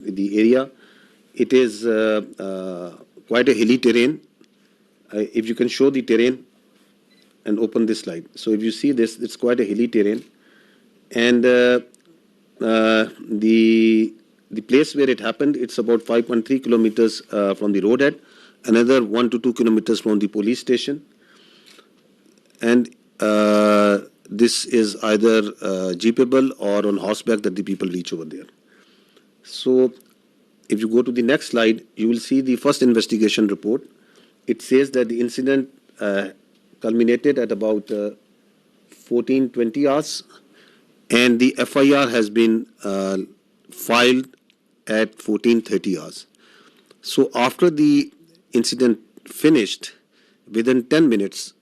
The area, it is quite a hilly terrain. If you can show the terrain and open this slide. So if you see this, it's quite a hilly terrain. And the place where it happened, it's about 5.3 kilometers from the roadhead, another 1 to 2 kilometers from the police station. And this is either jeepable or on horseback that the people reach over there. So if you go to the next slide, you will see the first investigation report. It says that the incident culminated at about 14:20 hours, and the FIR has been filed at 14:30 hours. So after the incident finished, within 10 minutes,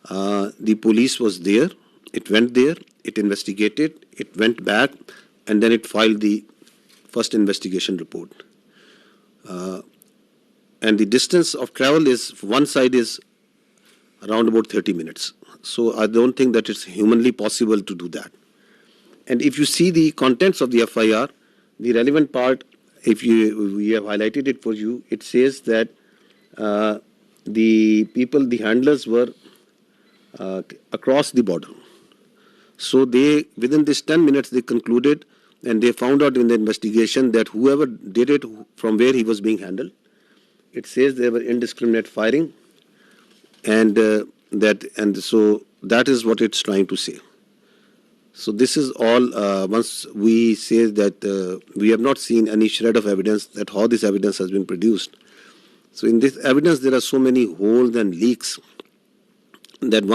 the police was there. It went there, it investigated, it went back, and then it filed the first investigation report. And the distance of travel is, one side is around about 30 minutes. So I don't think that it's humanly possible to do that. And if you see the contents of the FIR, the relevant part, we have highlighted it for you, it says that the people, the handlers were across the border. So they, within this 10 minutes, they concluded and they found out in the investigation that whoever did it, from where he was being handled, it says there were indiscriminate firing, and so that is what it's trying to say. So this is all. Once we say that we have not seen any shred of evidence that how this evidence has been produced. So in this evidence there are so many holes and leaks that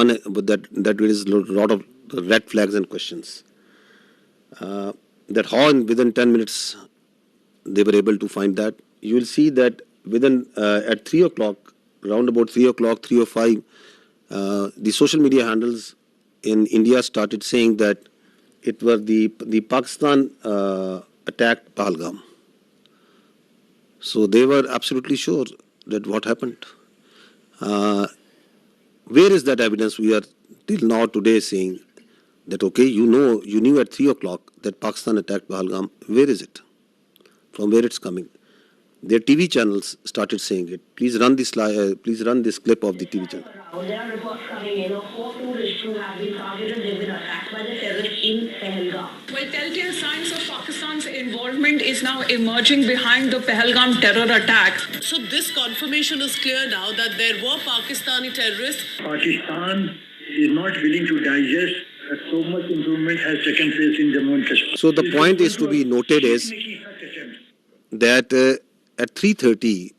there is a lot of red flags and questions. That how within 10 minutes they were able to find that. You will see that within at 3 o'clock, around about 3 o'clock, 3:05, the social media handles in India started saying that it was the Pakistan attacked Pahalgam. So they were absolutely sure that what happened. Where is that evidence? We are till now today saying that, okay, you knew at 3 o'clock that Pakistan attacked Pahalgam. Where is it? From where it's coming? Their TV channels started saying it. Please run this please run this clip of the TV channel. There are reports coming in of 4 tourists who have been targeted. They've been attacked by the terrorists in Pahalgam. Well, telltale signs of Pakistan's involvement is now emerging behind the Pahalgam terror attack. So this confirmation is clear now that there were Pakistani terrorists. Pakistan is not willing to digest that so much improvement has taken place in Jammu and Kashmir. So the point is to be noted is that at 3:30,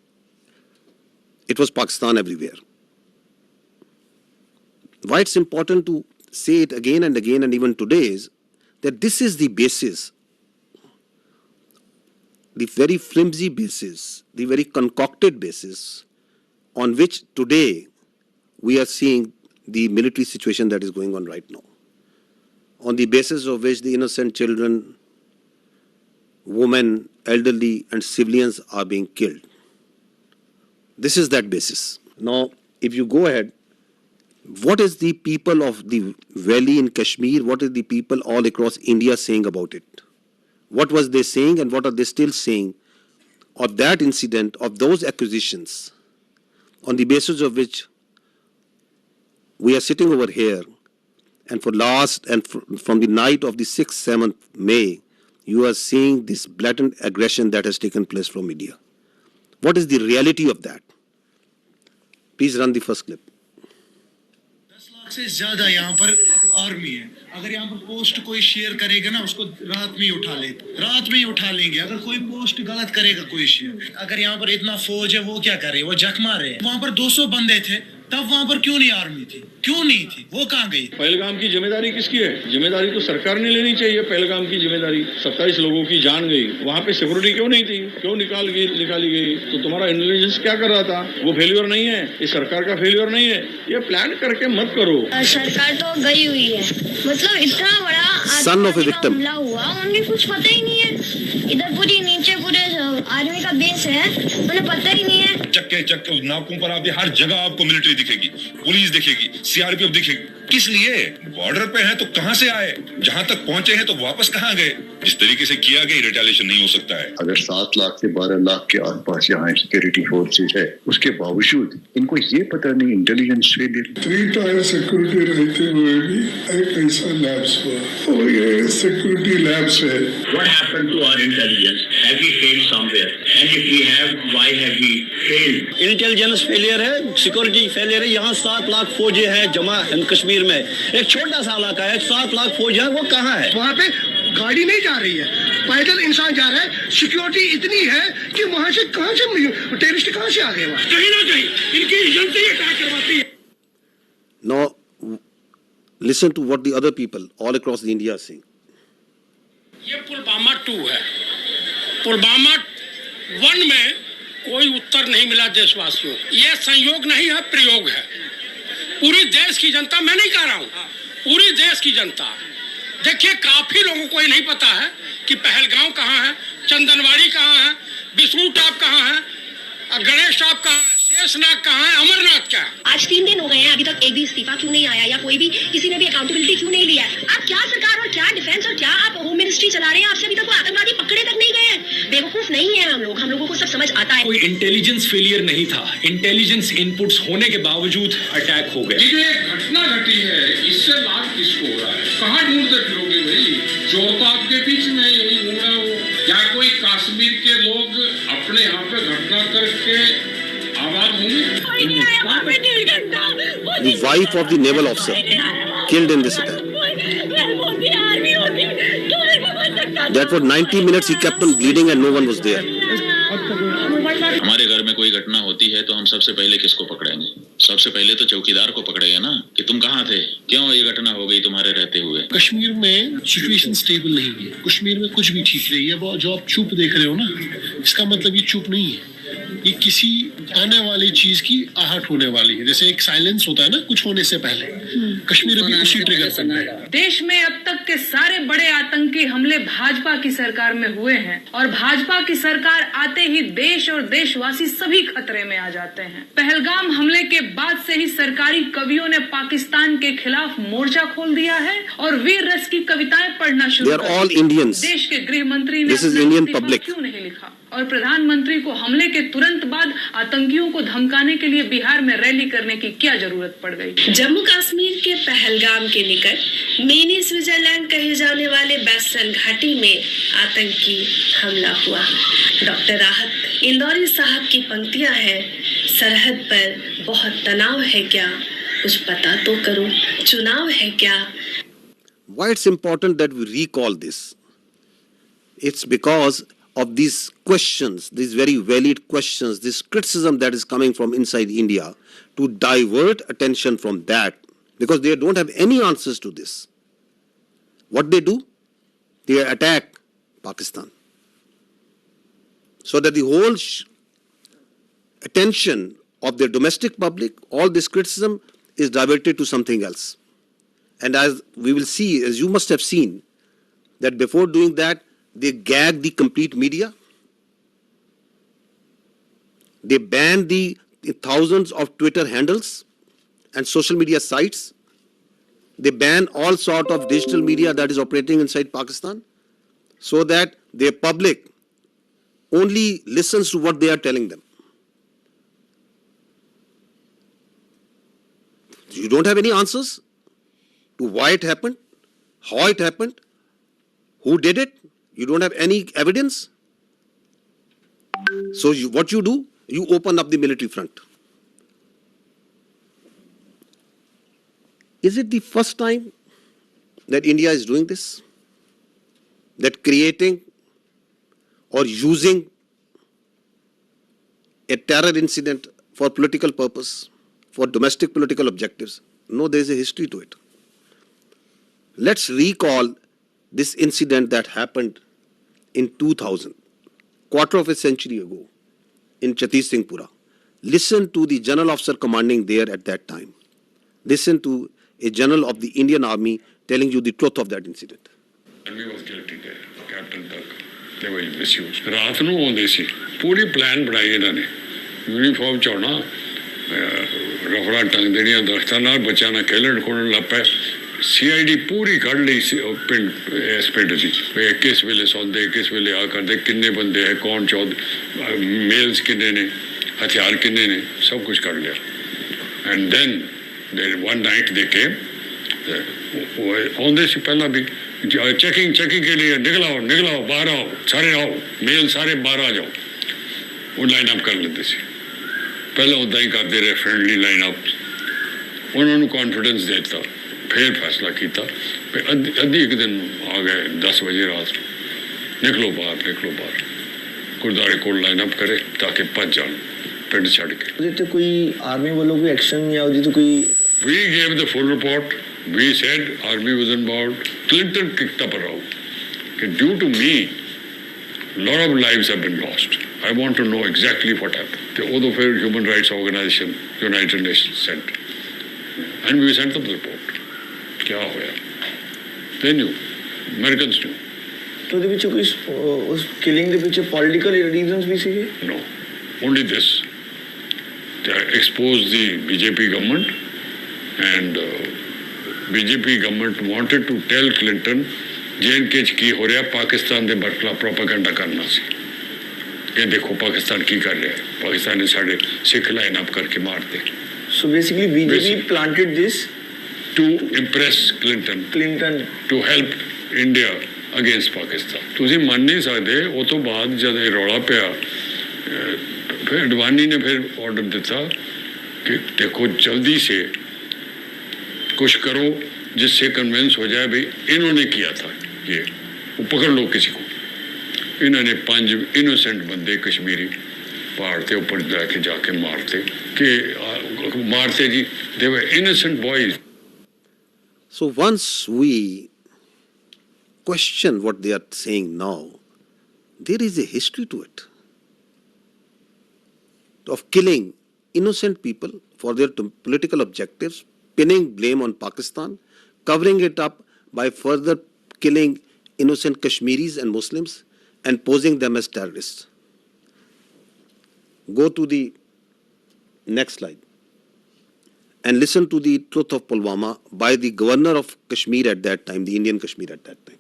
it was Pakistan everywhere. Why it's important to say it again and again and even today is that this is the basis, the very flimsy basis, the very concocted basis on which today we are seeing the military situation that is going on right now. On the basis of which the innocent children, women, elderly and civilians are being killed. This is that basis. Now, if you go ahead, what is the people of the valley in Kashmir, what is the people all across India saying about it? What was they saying and what are they still saying of that incident, of those accusations, on the basis of which we are sitting over here, and from the night of the 6th, 7th May, you are seeing this blatant aggression that has taken place from India. What is the reality of that? Please run the first clip. 10 lakh से ज्यादा यहाँ पर army है. अगर यहाँ पर post कोई share करेगा ना, उसको रात में ही उठा लेंगे. अगर कोई पोस्ट गलत करेगा कोई शेयर, अगर यहाँ पर इतना फौज है, वो क्या करे? वो जख मारे. वहाँ पर 200 बंदे थे, तब वहाँ पर क्यों नहीं आर्मी थी? क्यों नहीं थी? वो कहाँ गई? पहलगाम की जिम्मेदारी किसकी है? जिम्मेदारी तो सरकार ने लेनी चाहिए. पहलगाम की जिम्मेदारी, 27 लोगों की जान गई. वहाँ पे सिक्योरिटी क्यों नहीं थी? क्यों निकाली गई? तो तुम्हारा इंटेलिजेंस क्या कर रहा था? वो फेल्योर नहीं है, ये सरकार का फेल्योर नहीं है. ये प्लान करके मत करो. सरकार तो गई हुई है, मतलब इतना बड़ा Son of a victim. हमला हुआ, उन्हें कुछ पता ही नहीं है. इधर पूरे आर्मी का बेस है, उन्हें पता ही नहीं है। चक्के चक्के नाकों पर आप हर जगह आपको मिलिट्री दिखेगी, पुलिस दिखेगी, सीआरपीएफ दिखेगी। किस लिए? बॉर्डर पे हैं तो कहां से आए, जहां तक पहुंचे हैं तो वापस कहां गए? इस तरीके से किया गया रिटेलिएशन नहीं हो सकता है। अगर 7 लाख से 12 लाख के आसपास यहाँ सिक्योरिटी फोर्सेस है, उसके बावजूद इनको ये पता नहीं इंटेलिजेंस फेलियर। 3 टायर सिक्योरिटी रहते हुए भी एक ऐसा लैब्स हुआ और ये सिक्योरिटी लैब्स है। What happened to our intelligence? Have we failed somewhere? And if we have, why have we failed? Intelligence failure है, सिक्योरिटी फेलियर है। यहाँ 7 लाख फौजी है जमा कश्मीर में, एक छोटा सा इलाका है, 7 लाख फौज है, वो कहाँ है? वहाँ पे गाड़ी नहीं जा रही है, पैदल इंसान जा रहा है। सिक्योरिटी इतनी है कि वहाँ से कहाँ से टेररिस्ट कहाँ से आ गए? वहाँ कहीं ना कहीं इनकी एजेंसी अटैक करवाती है। Now, listen to what the other people all across the India are saying. ये पुलवामा 2 है। पुलवामा 1 में कोई उत्तर नहीं मिला देशवासियों। ये संयोग नहीं है, प्रयोग है। पूरी देश की जनता, मैं नहीं कह रहा हूँ, पूरी देश की जनता, देखिए काफी लोगों को ये नहीं पता है कि पहलगांव कहाँ है, चंदनवाड़ी कहाँ है, विष्णु टॉप कहाँ है, गणेश टॉप कहाँ है, शेषनाग कहाँ है, अमरनाथ क्या है। आज 3 दिन हो गए हैं, अभी तक एक भी इस्तीफा क्यों नहीं आया या कोई भी किसी ने भी अकाउंटेबिलिटी क्यों नहीं लिया है? आप क्या सरकार और क्या डिफेंस और क्या आप होम मिनिस्ट्री चला रहे हैं? आपसे अभी तक वो आतंकवादी पकड़े तक नहीं गए हैं। बेवकूफ नहीं है हम लोगों को सब समझ आता है। कोई इंटेलिजेंस फेलियर नहीं था, इंटेलिजेंस इनपुट्स होने के बावजूद अटैक हो गए। ये जो एक घटना घटी है, इससे लाभ किसको हो रहा है? कहाँ ढूंढते फिरोगे भाई? चोर तो आपके बीच में यही ढूंढ रहा हो। क्या कोई कश्मीर के लोग अपने यहाँ पे घटना करके आबाद होंगे? The wife of the naval officer killed in this attack. That for 90 minutes he kept on bleeding and no one was there. हमारे घर में कोई घटना होती है तो हम सबसे पहले किसको पकड़ेंगे? सबसे पहले तो चौकीदार को पकड़ेंगे ना, कि तुम कहाँ थे, क्यों ये घटना हो गई तुम्हारे रहते हुए। कश्मीर में सिचुएशन स्टेबल नहीं है, कश्मीर में कुछ भी ठीक नहीं है। वो जो आप चुप देख रहे हो ना, इसका मतलब ये चुप नहीं है, ये किसी आने वाली चीज की आहट होने वाली है। जैसे एक साइलेंस होता है ना कुछ होने से पहले, कश्मीर भी उसी ट्रिगर पर है। देश में अब तक के सारे बड़े आतंकी हमले भाजपा की सरकार में हुए हैं और भाजपा की सरकार आते ही देश और देशवासी सभी खतरे में आ जाते हैं। पहलगाम हमले के बाद से ही सरकारी कवियों ने पाकिस्तान के खिलाफ मोर्चा खोल दिया है और वीर रस की कविताएं पढ़ना शुरू कर दी। देश के गृह मंत्री ने क्यों नहीं लिखा और प्रधानमंत्री को हमले के तुरंत बाद आतंकियों को धमकाने के लिए बिहार में रैली करने की क्या जरूरत पड़ गई? जम्मू कश्मीर के पहलगाम के निकट मिनी स्विट्जरलैंड कहे जाने वाले बैस्टर्न घाटी में आतंकी हमला हुआ। डॉक्टर राहत इंदौरी साहब की पंक्तियां हैं, सरहद पर बहुत तनाव है क्या, कुछ पता तो करो, चुनाव है क्या। Why it's important that we recall this? It's because of these questions, these very valid questions, this criticism that is coming from inside India to divert attention from that, because they don't have any answers to this. What they do? They attack Pakistan. So that the whole attention of their domestic public, all this criticism is diverted to something else. And as we will see, as you must have seen, that before doing that, they gagged the complete media. They banned the thousands of Twitter handles and social media sites. They banned all sort of digital media that is operating inside Pakistan, so that their public only listens to what they are telling them. You don't have any answers to why it happened, how it happened, who did it. You don't have any evidence. So what you do, you open up the military front. Is it the first time that India is doing this? That creating or using a terror incident for political purpose, for domestic political objectives? No, there is a history to it. Let's recall this incident that happened in 2000, quarter of a century ago, in Chhattis Singhpura. Listen to the general officer commanding there at that time. Listen to a general of the Indian Army telling you the truth of that incident. Enemy was killed, Captain Turk. ਤੇ ਵਈ misuse ਰਾਤ ਨੂੰ ਆਉਂਦੇ ਸੀ ਪੂਰੀ plan ਬਣਾਈ ਇਹਨਾਂ ਨੇ uniform ਚਾਉਣਾ ਰਫੜਾ ਟੰਗ ਦੇਣੀਆਂ ਦਰਖਤਾਂ ਨਾਲ ਬੱਚਿਆਂ ਨਾਲ ਖੇਲਣ ਖੋਲਣ ਲੱਗ ਪਏ CID ਪੂਰੀ ਕੱਢ ਲਈ ਸੀ ਪਿੰਡ ਇਸ ਪਿੰਡ ਦੀ ਕਿਸ ਵੇਲੇ ਸੌਂਦੇ ਕਿਸ ਵੇਲੇ ਆ ਕਰਦੇ ਕਿੰਨੇ ਬੰਦੇ ਹੈ ਕੌਣ ਚੌਧ ਮੇਲਸ ਕਿੰਨੇ ਨੇ ਹਥਿਆਰ ਕਿੰਨੇ ਨੇ ਸਭ ਕੁਝ ਕੱਢ ਲਿਆ and then one night they came ਆਉਂਦੇ ਸੀ ਪਹਿਲਾਂ ਵੀ ਚੈਕਿੰਗ के लिए निकलाओ बाहर आओ सारे आओ मेल सारे बाहर आ जाओ वो लाइन अप कर लेते ਸੀ ਪਹਿਲਾਂ ਉਦਾਂ ਹੀ ਕਰਦੇ ਰਹੇ ਫ੍ਰੈਂਡਲੀ ਲਾਈਨ ਅਪ ਉਹਨਾਂ ਨੂੰ ਕੌਨਫੀਡੈਂਸ ਦੇ ਦਿੱਤਾ ਫਿਰ ਫੈਸਲਾ ਕੀਤਾ ਅੱਧੀ ਇੱਕ ਦਿਨ ਆ ਗਏ 10 ਵਜੇ ਰਾਤ ਨਿਕਲੋ ਬਾਹਰ ਗੁਰਦੁਆਰੇ ਕੋਲ ਲਾਈਨ ਅਪ ਕਰੇ ਤਾਂ ਕਿ ਭੱਜ ਜਾਣ ਪਿੰਡ ਛੱਡ ਕੇ ਉਹਦੇ ਤੇ ਕੋਈ ਆਰਮੀ ਵੱਲੋਂ ਕੋਈ ਐਕਸ਼ਨ ਜਾਂ ਉਹਦੀ ਤਾਂ ਕੋਈ We gave the full report. We said army was involved. Clinton kicked up a row. Due to me, a lot of lives have been lost. I want to know exactly what happened. The other human rights organization, United Nations, sent. And we sent them the report. क्या होया? They knew. Americans knew. तो ਉਹਦੇ ਵਿੱਚ ਕੋਈ ਉਸ killing ਦੇ ਪਿੱਛੇ political reasons ਵੀ ਸੀਗੇ? No. Only this. They exposed the BJP government. And BJP government wanted to tell Clinton J&K ਕੀ ਹੋ ਰਿਹਾ ਪਾਕਿਸਤਾਨ ਦੇ ਬਰਖਲਾ ਪ੍ਰੋਪੇਗੈਂਡਾ ਕਰਨਾ ਸੀ ਇਹ ਦੇਖੋ ਪਾਕਿਸਤਾਨ ਕੀ ਕਰ ਰਿਹਾ ਪਾਕਿਸਤਾਨ ਨੇ ਸਾਡੇ ਸਿੱਖ ਲਾਈਨ ਅਪ ਕਰਕੇ ਮਾਰਤੇ So basically BJP planted this to impress Clinton to help India against Pakistan ਤੁਸੀਂ ਮੰਨ ਨਹੀਂ ਸਕਦੇ ਉਹ ਤੋਂ ਬਾਅਦ ਜਦ ਇਹ ਰੌਲਾ ਪਿਆ ਫਿਰ ਅਡਵਾਨੀ ਨੇ ਫਿਰ ਆਰਡਰ ਦਿੱਤਾ कि देखो जल्दी से कुछ करो जिससे कन्विंस हो जाए भाई इन्होंने किया था ये वो पकड़ लो किसी को इन्होंने 5 इनोसेंट बंदे कश्मीरी पहाड़ के ऊपर जाके मारते जी they were innocent boys. So once we question what they are saying now, there is a history to it of killing innocent people for their political objectives, pinning blame on Pakistan, covering it up by further killing innocent Kashmiris and Muslims and posing them as terrorists. Go to the next slide and listen to the truth of Pulwama by the governor of Kashmir at that time, the Indian Kashmir at that time.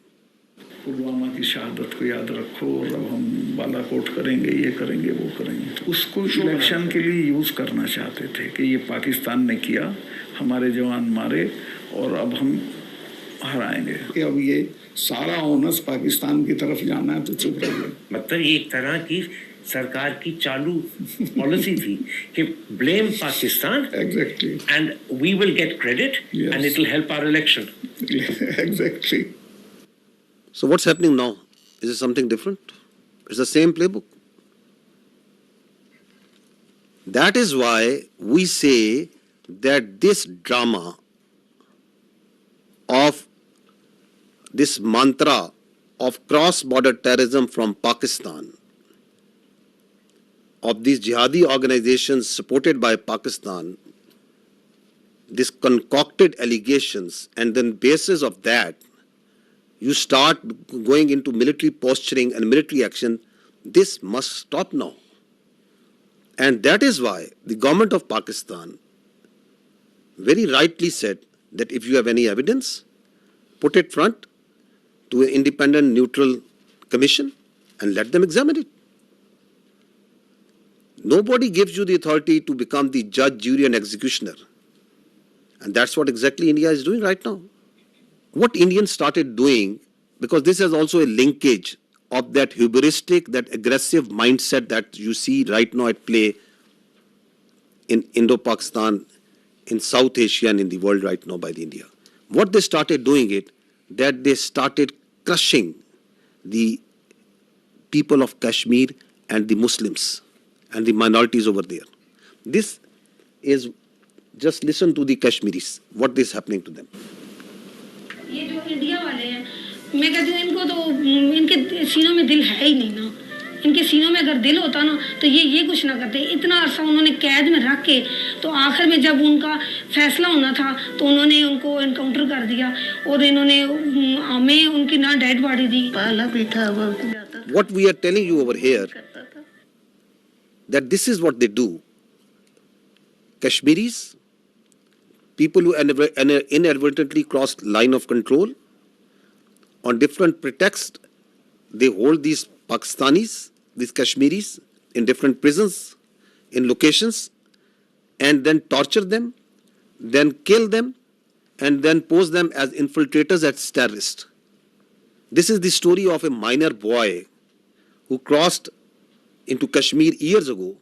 Pulwama की शहादत को याद रखो और अब हम बालाकोट करेंगे ये करेंगे वो करेंगे तो उसको इलेक्शन के लिए यूज़ करना चाहते थे कि ये पाकिस्तान ने किया हमारे जवान मारे और अब हम हराएंगे कि अब ये सारा ओनस पाकिस्तान की तरफ जाना है तो चुप रहिए मतलब एक तरह की सरकार की चालू पॉलिसी थी कि blame Pakistan exactly and we will get credit and it will help our election exactly So what's happening now? Is it something different? It's the same playbook. That is why we say that this drama of this mantra of cross-border terrorism from Pakistan, of these jihadi organizations supported by Pakistan, these concocted allegations, and then basis of that, you start going into military posturing and military action. This must stop now. And that is why the government of Pakistan very rightly said that if you have any evidence, put it front to an independent, neutral commission and let them examine it. Nobody gives you the authority to become the judge, jury, and executioner. And that's what exactly India is doing right now. What Indians started doing, because this has also a linkage of that hubristic, that aggressive mindset that you see right now at play in Indo-Pakistan, in South Asia and in the world right now by the India. What they started doing it, that they started crushing the people of Kashmir and the Muslims and the minorities over there. This is, just listen to the Kashmiris, what is happening to them. ये जो India वाले हैं मैं कहती हूँ इनको तो इनके सीनों में दिल है ही नहीं ना इनके सीनों में अगर दिल होता ना तो ये कुछ ना करते इतना अरसा उन्होंने कैद में रख के तो आखिर में जब उनका फैसला होना था तो उन्होंने उनको इनकाउंटर कर दिया और इन्होंने हमें उनकी ना डेड बॉडी दी पाला भी था वो जाता what we are telling you over here, that this is what they do. Kashmiris, people who inadvertently crossed line of control, on different pretexts, they hold these Pakistanis, these Kashmiris, in different prisons, in locations, and then torture them, then kill them, and then pose them as infiltrators as terrorists. This is the story of a minor boy who crossed into Kashmir years ago.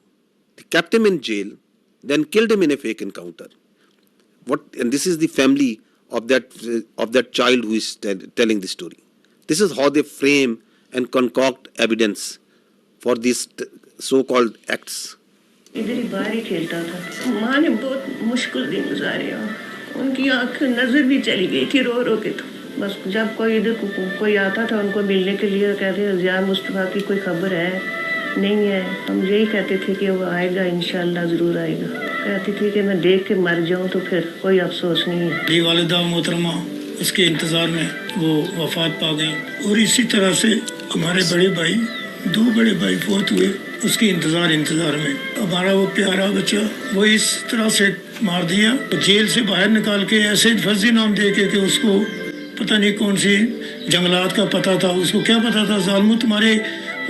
They kept him in jail, then killed him in a fake encounter. And this is the family of that child who is telling the story. This is how they frame and concoct evidence for these so-called acts. इधर ही बाहर ही खेलता था। माँ ने बहुत मुश्किल दिन गुजारे हैं। उनकी आँख नजर भी चली गई थी रो रो के। तो बस जब कोई इधर कोई आता था उनको मिलने के लिए, कहते ज़िया मुस्तफ़ा की कोई खबर है नहीं है, हम यही कहते थे कि वो आएगा, इंशाल्लाह ज़रूर आएगा। कहती थी कि मैं देख के मर जाऊँ तो फिर कोई अफसोस नहीं है। मेरी वालिदा मोहतरमा उसके इंतज़ार में वो वफात पा गई, और इसी तरह से हमारे बड़े भाई, दो बड़े भाई फौत हुए उसके इंतज़ार में। हमारा वो प्यारा बच्चा वो इस तरह से मार दिया, जेल से बाहर निकाल के ऐसे फर्जी नाम दे के कि उसको पता नहीं कौन सी जंगलात का पता था, उसको क्या पता था जालिमो तुम्हारे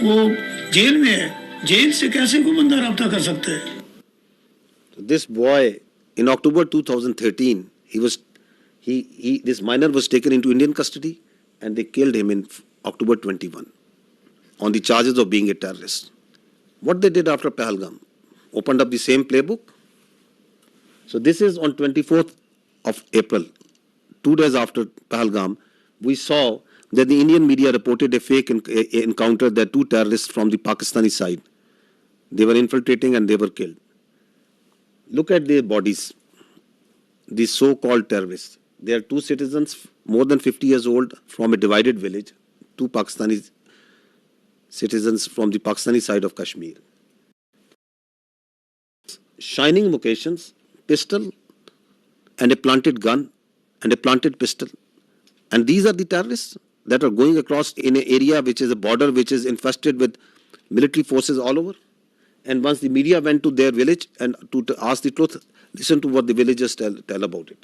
वो जेल में है, जेल से कैसे कोई बंदा रब्ता कर सकता है। This boy, in October 2013, this minor was taken into Indian custody and they killed him in October 21 on the charges of being a terrorist. What they did after Pahalgam, opened up the same playbook. So this is on 24th of April, 2 days after Pahalgam, we saw that the Indian media reported a fake encounter that two terrorists from the Pakistani side, they were infiltrating and they were killed. Look at their bodies, these so-called terrorists. They are two citizens, more than 50 years old, from a divided village, two Pakistani citizens from the Pakistani side of Kashmir. Shining vocations, pistol, and a planted gun, and a planted pistol. And these are the terrorists that are going across in an area which is a border which is infested with military forces all over. And once the media went to their village and to ask the truth, listen to what the villagers tell about it.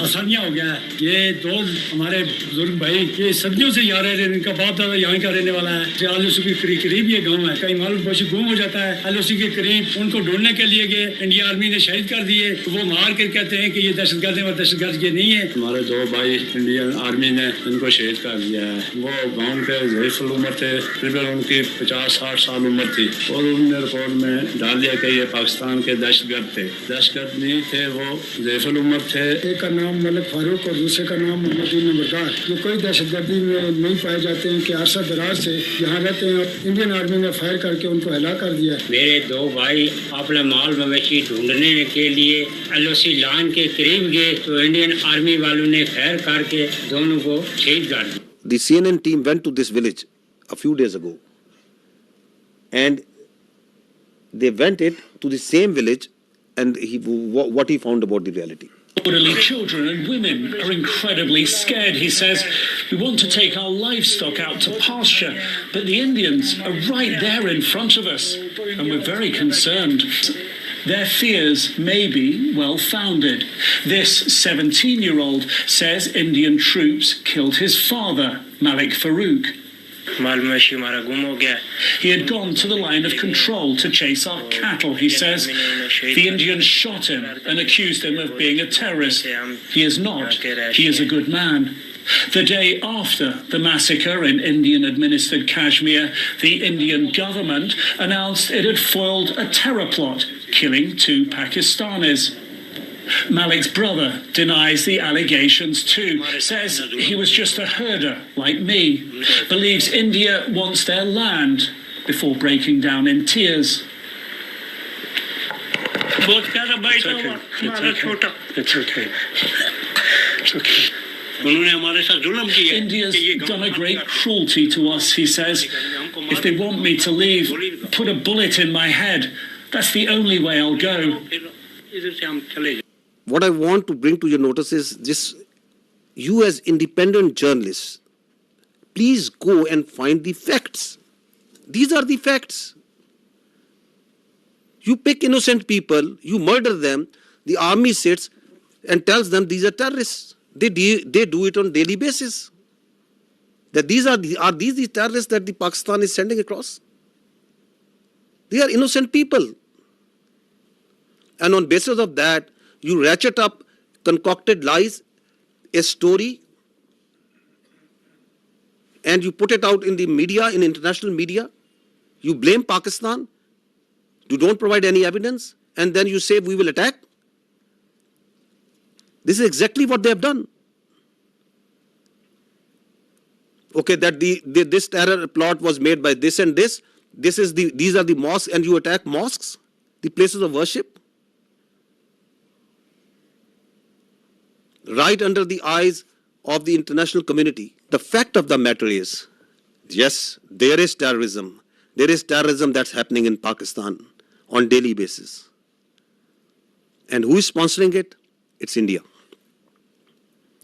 आसानियाँ हो गया है, ये दो हमारे बुजुर्ग भाई ये सदियों से यहाँ रह रहे हैं, इनका बाप दादा यहाँ का रहने वाला है। आलोसी के करीब ये गांव है, कहीं मालूम पशु गुम हो जाता है, आलोसी के करीब उनको ढूंढने के लिए गए, इंडिया आर्मी ने शहीद कर दिए, तो वो मार के कहते हैं कि ये दहशतगर्द है, दहशतगर्द ये नहीं है। हमारे दो भाई इंडियन आर्मी ने इनको शहीद कर दिया है। वो गाँव के ज़ईफ़ुल उम्र थे, तकरीबन उनकी 50-60 साल उम्र थी, और उन्होंने रिपोर्ट में डाल दिया कि ये पाकिस्तान के दहशतगर्द थे। दहशतगर्द नहीं थे, वो ज़ईफ़ुल उम्र थे। एक का नाम मलिक फारूक और दूसरे का नाम मोहम्मद नंबरदार। ये कोई दहशतगर्दी में नहीं पाए जाते हैं कि अरसा दराज से यहाँ रहते हैं, इंडियन आर्मी ने फायर करके उनको हला कर दिया। मेरे दो भाई अपना माल मवेशी ढूंढने के लिए एलओसी लाइन के करीब गए तो इंडियन आर्मी वालों ने फायर करके दोनों को शहीद कर दिया। The CNN team went to this village a few days ago, and they went to the same village, and what he found about the reality. Elderly children and women are incredibly scared. He says, we want to take our livestock out to pasture, but the Indians are right there in front of us, and we're very concerned. Their fears may be well-founded. This 17-year-old says Indian troops killed his father, Malik Farouk. He had gone to the line of control to chase our cattle, he says. The Indians shot him and accused him of being a terrorist. He is not. He is a good man. The day after the massacre in Indian-administered Kashmir, the Indian government announced it had foiled a terror plot, killing two Pakistanis. Malik's brother denies the allegations too, says he was just a herder like me, believes India wants their land, before breaking down in tears. It's okay. It's okay. It's okay. India's done a great cruelty to us, he says. If they want me to leave, put a bullet in my head. That's the only way I'll go. What I want to bring to your notice is this: you as independent journalists, please go and find the facts. These are the facts. You pick innocent people, you murder them, the army sits and tells them these are terrorists. They do it on daily basis. That are these the terrorists that the Pakistan is sending across? They are innocent people. And on basis of that, you ratchet up concocted lies, a story, and you put it out in the media, in international media. You blame Pakistan. You don't provide any evidence. And then you say we will attack. This is exactly what they have done. Okay, that this terror plot was made by this and this. These are the mosques, and you attack mosques, the places of worship, right under the eyes of the international community. The fact of the matter is, yes, there is terrorism. There is terrorism that's happening in Pakistan on daily basis. And who is sponsoring it? It's India.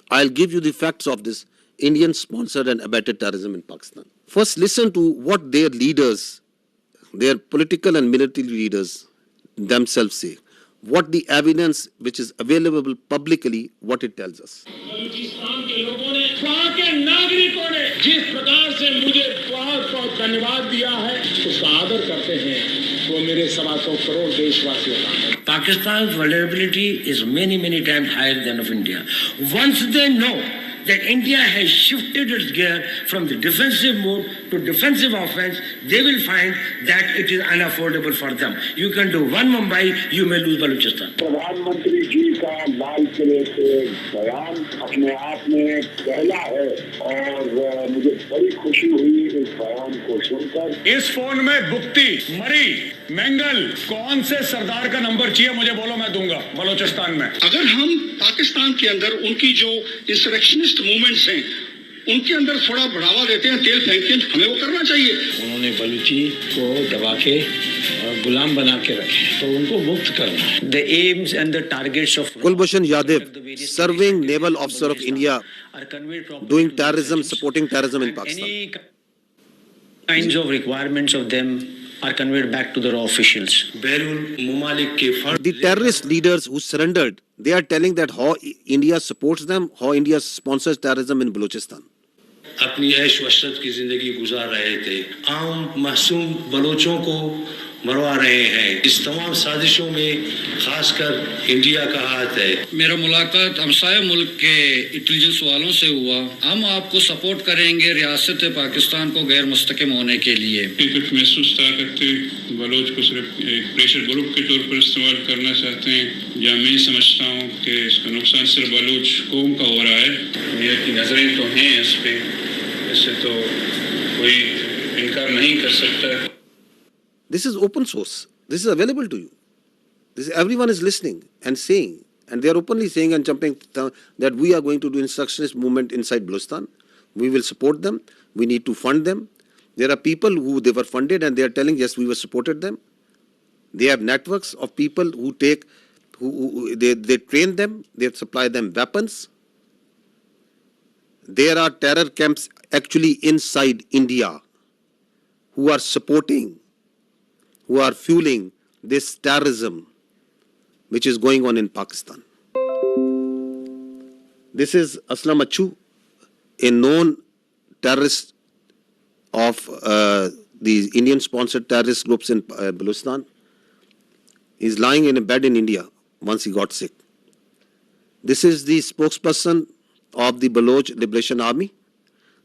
I'll give you the facts of this Indian-sponsored and abetted terrorism in Pakistan. First, listen to what their leaders, their political and military leaders themselves say. What the evidence which is available publicly, what it tells us. Balochistan के लोगों ने, वहाँ के नागरिकों ने जिस प्रकार से मुझे बहुत धन्यवाद दिया है, उसका आदर करते हैं, वो मेरे 125 करोड़ देशवासियों का। Pakistan's vulnerability is many times higher than of India. Once they know that India has shifted its gear from the defensive mode to defensive offense, they will find that it is unaffordable for them. You can do one Mumbai, you may lose Balochistan. प्रधानमंत्री जी का लाल किले से बयान अपने आप में पहला है और मुझे बड़ी खुशी हुई इस बयान को सुनकर। इस फोन में गुप्ती, मरी, मैंगल, कौन से सरदार का नंबर चाहिए मुझे बोलो, मैं दूंगा बलोचिस्तान में। अगर हम पाकिस्तान के अंदर उनकी जो इंसरेक्शनिस्ट मूवमेंट्स हैं उनके अंदर थोड़ा बढ़ावा देते हैं, तेल फेंकते हैं, हमें वो करना चाहिए। उन्होंने बलूची को दबा के गुलाम बना के रखे, तो उनको मुक्त करना। The aims and the targets of Kulbhushan Yadav, serving naval officer of India, doing terrorism, supporting terrorism in Pakistan. Any kinds of requirements of them are conveyed back to the raw officials. The terrorist leaders who surrendered, they are telling that how India supports them, how India sponsors terrorism in Balochistan. अपनी ऐश वशरत की जिंदगी गुजार रहे थे, आम मासूम बलोचों को मरवा रहे हैं। इस तमाम साजिशों में खासकर इंडिया का हाथ है। मेरा मुलाकात हमसाया मुल्क के इंटेलिजेंस वालों से हुआ। हम आपको सपोर्ट करेंगे रियासत पाकिस्तान को गैर मुस्तकिम होने के लिए। कुछ महसूस करते बलोच को सिर्फ एक प्रेशर ग्रुप के तौर पर इस्तेमाल करना चाहते हैं, या मैं समझता हूँ कि इसका नुकसान सिर्फ बलोच कौम का हो रहा है। इंडिया की नजरें तो हैं इस पे, इससे तो कोई इनकार नहीं कर सकता। This is open source. This is available to you. Everyone is listening and saying, and they are openly saying and jumping that we are going to do insurrectionist movement inside Balochistan. We will support them. We need to fund them. There are people who they were funded and they are telling, yes, we were supported them. They have networks of people who they train them, they supply them weapons. There are terror camps actually inside India who are supporting, who are fueling this terrorism which is going on in Pakistan. This is Aslam Achu, a known terrorist of the Indian-sponsored terrorist groups in Balochistan. He's lying in a bed in India once he got sick. This is the spokesperson of the Baloch Liberation Army.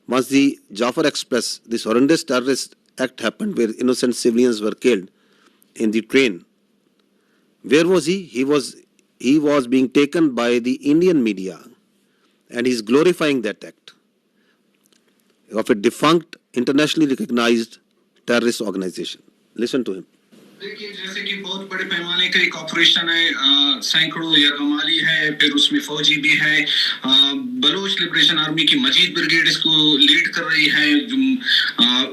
Once the Jafar Express, this horrendous terrorist act happened where innocent civilians were killed in the train. Where was he? He was being taken by the Indian media, and he's glorifying that act of a defunct, internationally recognized terrorist organization. Listen to him. देखिए, जैसे कि बहुत बड़े पैमाने का एक operation है, सैकड़ों यरगमाली है, फिर उसमें फौजी भी है। बलोच लिबरेशन आर्मी की मजीद ब्रिगेड इसको लीड कर रही है।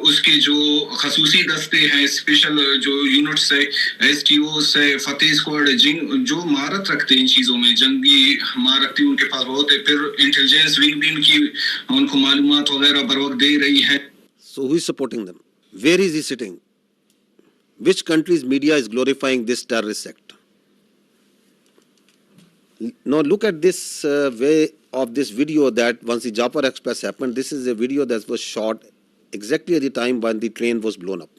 उसके जो खसूसी दस्ते हैं, स्पेशल जो यूनिट्स है, एसटीओस है, फतेह स्क्वाड, जो महारत रखते हैं इन चीज़ों में, जंगी महारत उनके पास बहुत है। फिर इंटेलिजेंस विंग भी उनको मालूमात वगैरह बर वक्त दे रही है। So who is supporting them? Where is he sitting? Which country's media is glorifying this terrorist sect? Now look at this way of this video that once the Jafar Express happened, this is a video that was shot exactly at the time when the train was blown up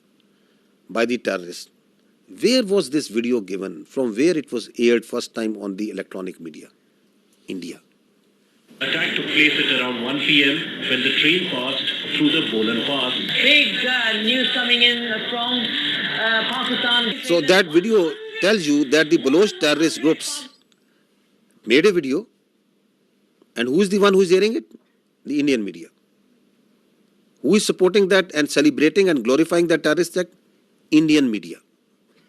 by the terrorists. Where was this video given? From where it was aired first time on the electronic media? India. Attack took place at around 1 p.m. when the train passed through the Bolan Pass. Big news coming in from Pakistan. So that video tells you that the Baloch terrorist groups made a video, and who is the one who is airing it? The Indian media. Who is supporting that and celebrating and glorifying that terrorist act? Indian media.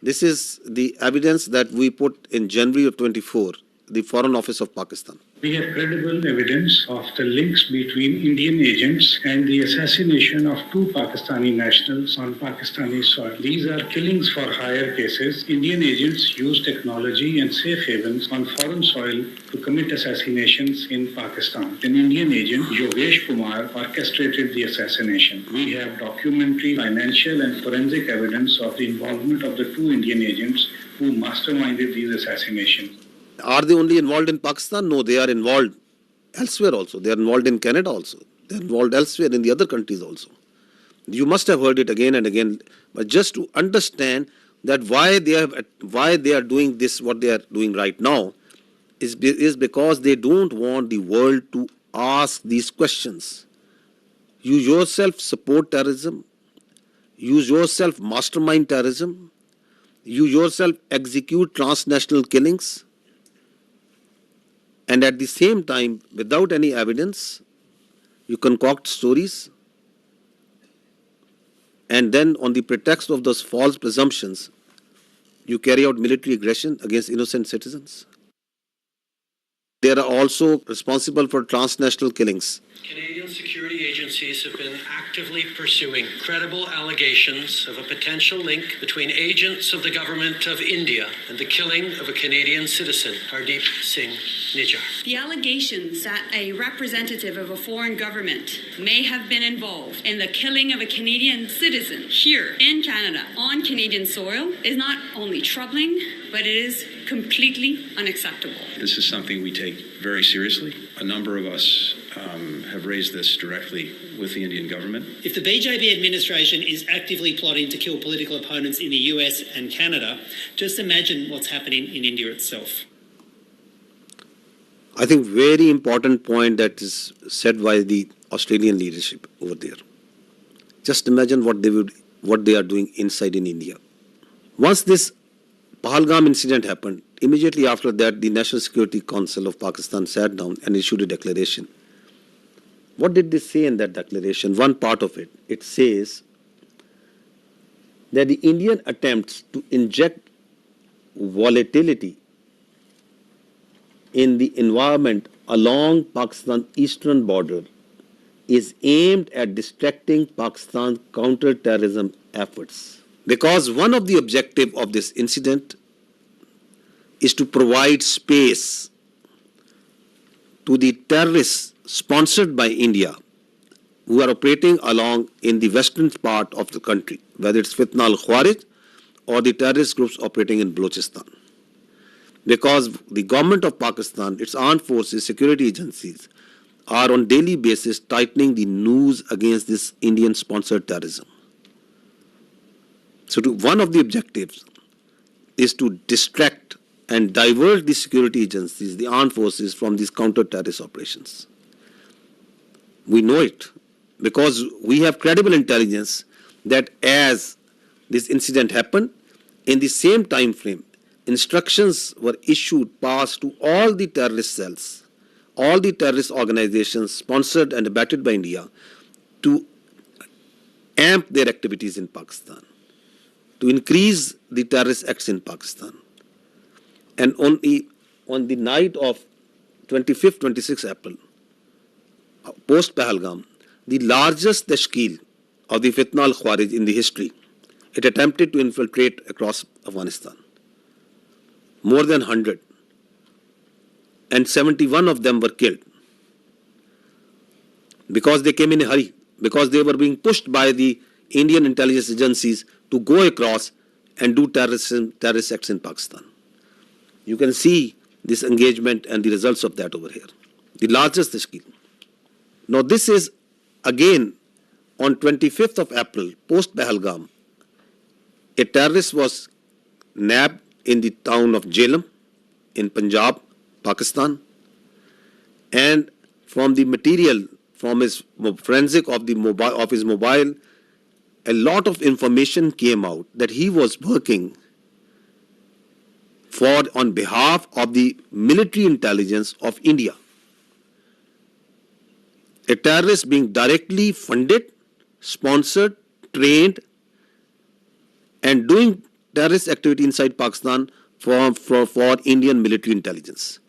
This is the evidence that we put in January of 24, the Foreign Office of Pakistan. We have credible evidence of the links between Indian agents and the assassination of 2 Pakistani nationals on Pakistani soil. These are killings for hire cases. Indian agents use technology and safe havens on foreign soil to commit assassinations in Pakistan. An Indian agent, Yogesh Kumar, orchestrated the assassination. We have documentary, financial and forensic evidence of the involvement of the 2 Indian agents who masterminded these assassinations. Are they only involved in Pakistan? No, they are involved elsewhere also. They are involved in Canada also. They are involved elsewhere in the other countries also. You must have heard it again and again. But just to understand that why they are doing this, what they are doing right now, is because they don't want the world to ask these questions. You yourself support terrorism. You yourself mastermind terrorism. You yourself execute transnational killings. And at the same time, without any evidence, you concoct stories. And then on the pretext of those false presumptions, you carry out military aggression against innocent citizens. They are also responsible for transnational killings. Canadian security agencies have been actively pursuing credible allegations of a potential link between agents of the government of India and the killing of a Canadian citizen, Hardeep Singh Nijjar. The allegations that a representative of a foreign government may have been involved in the killing of a Canadian citizen here in Canada on Canadian soil is not only troubling, but it is completely unacceptable. This is something we take very seriously. A number of us have raised this directly with the Indian government. If the BJP administration is actively plotting to kill political opponents in the US and Canada, just imagine what's happening in India itself. I think very important point that is said by the Australian leadership over there. Just imagine what they are doing inside in India. Once this Pahalgam incident happened, immediately after that, the National Security Council of Pakistan sat down and issued a declaration. What did they say in that declaration? One part of it, it says that the Indian attempts to inject volatility in the environment along Pakistan's eastern border is aimed at distracting Pakistan's counter-terrorism efforts. Because one of the objectives of this incident is to provide space to the terrorists sponsored by India who are operating along in the western part of the country, whether it's Fitna al-Khawarij or the terrorist groups operating in Balochistan. Because the government of Pakistan, its armed forces, security agencies are on daily basis tightening the noose against this Indian-sponsored terrorism. So one of the objectives is to distract and divert the security agencies, the armed forces, from these counter-terrorist operations. We know it because we have credible intelligence that as this incident happened, in the same time frame, instructions were passed to all the terrorist cells, all the terrorist organizations sponsored and abetted by India to amp their activities in Pakistan, to increase the terrorist acts in Pakistan. And on the night of 25th, 26th April, post-Pahalgam, the largest tashkeel of the Fitna al-Khawarij in the history, it attempted to infiltrate across Afghanistan. More than 100. And 71 of them were killed. Because they came in a hurry. Because they were being pushed by the Indian intelligence agencies to go across and do terrorist acts in Pakistan. You can see this engagement and the results of that over here. The largest tashkil. Now this is again on 25th of April, post Pahalgam, a terrorist was nabbed in the town of Jhelum in Punjab, Pakistan, and from the material, from his forensic of his mobile, a lot of information came out that he was working on behalf of the military intelligence of India. A terrorist being directly funded, sponsored, trained, and doing terrorist activity inside Pakistan for Indian military intelligence.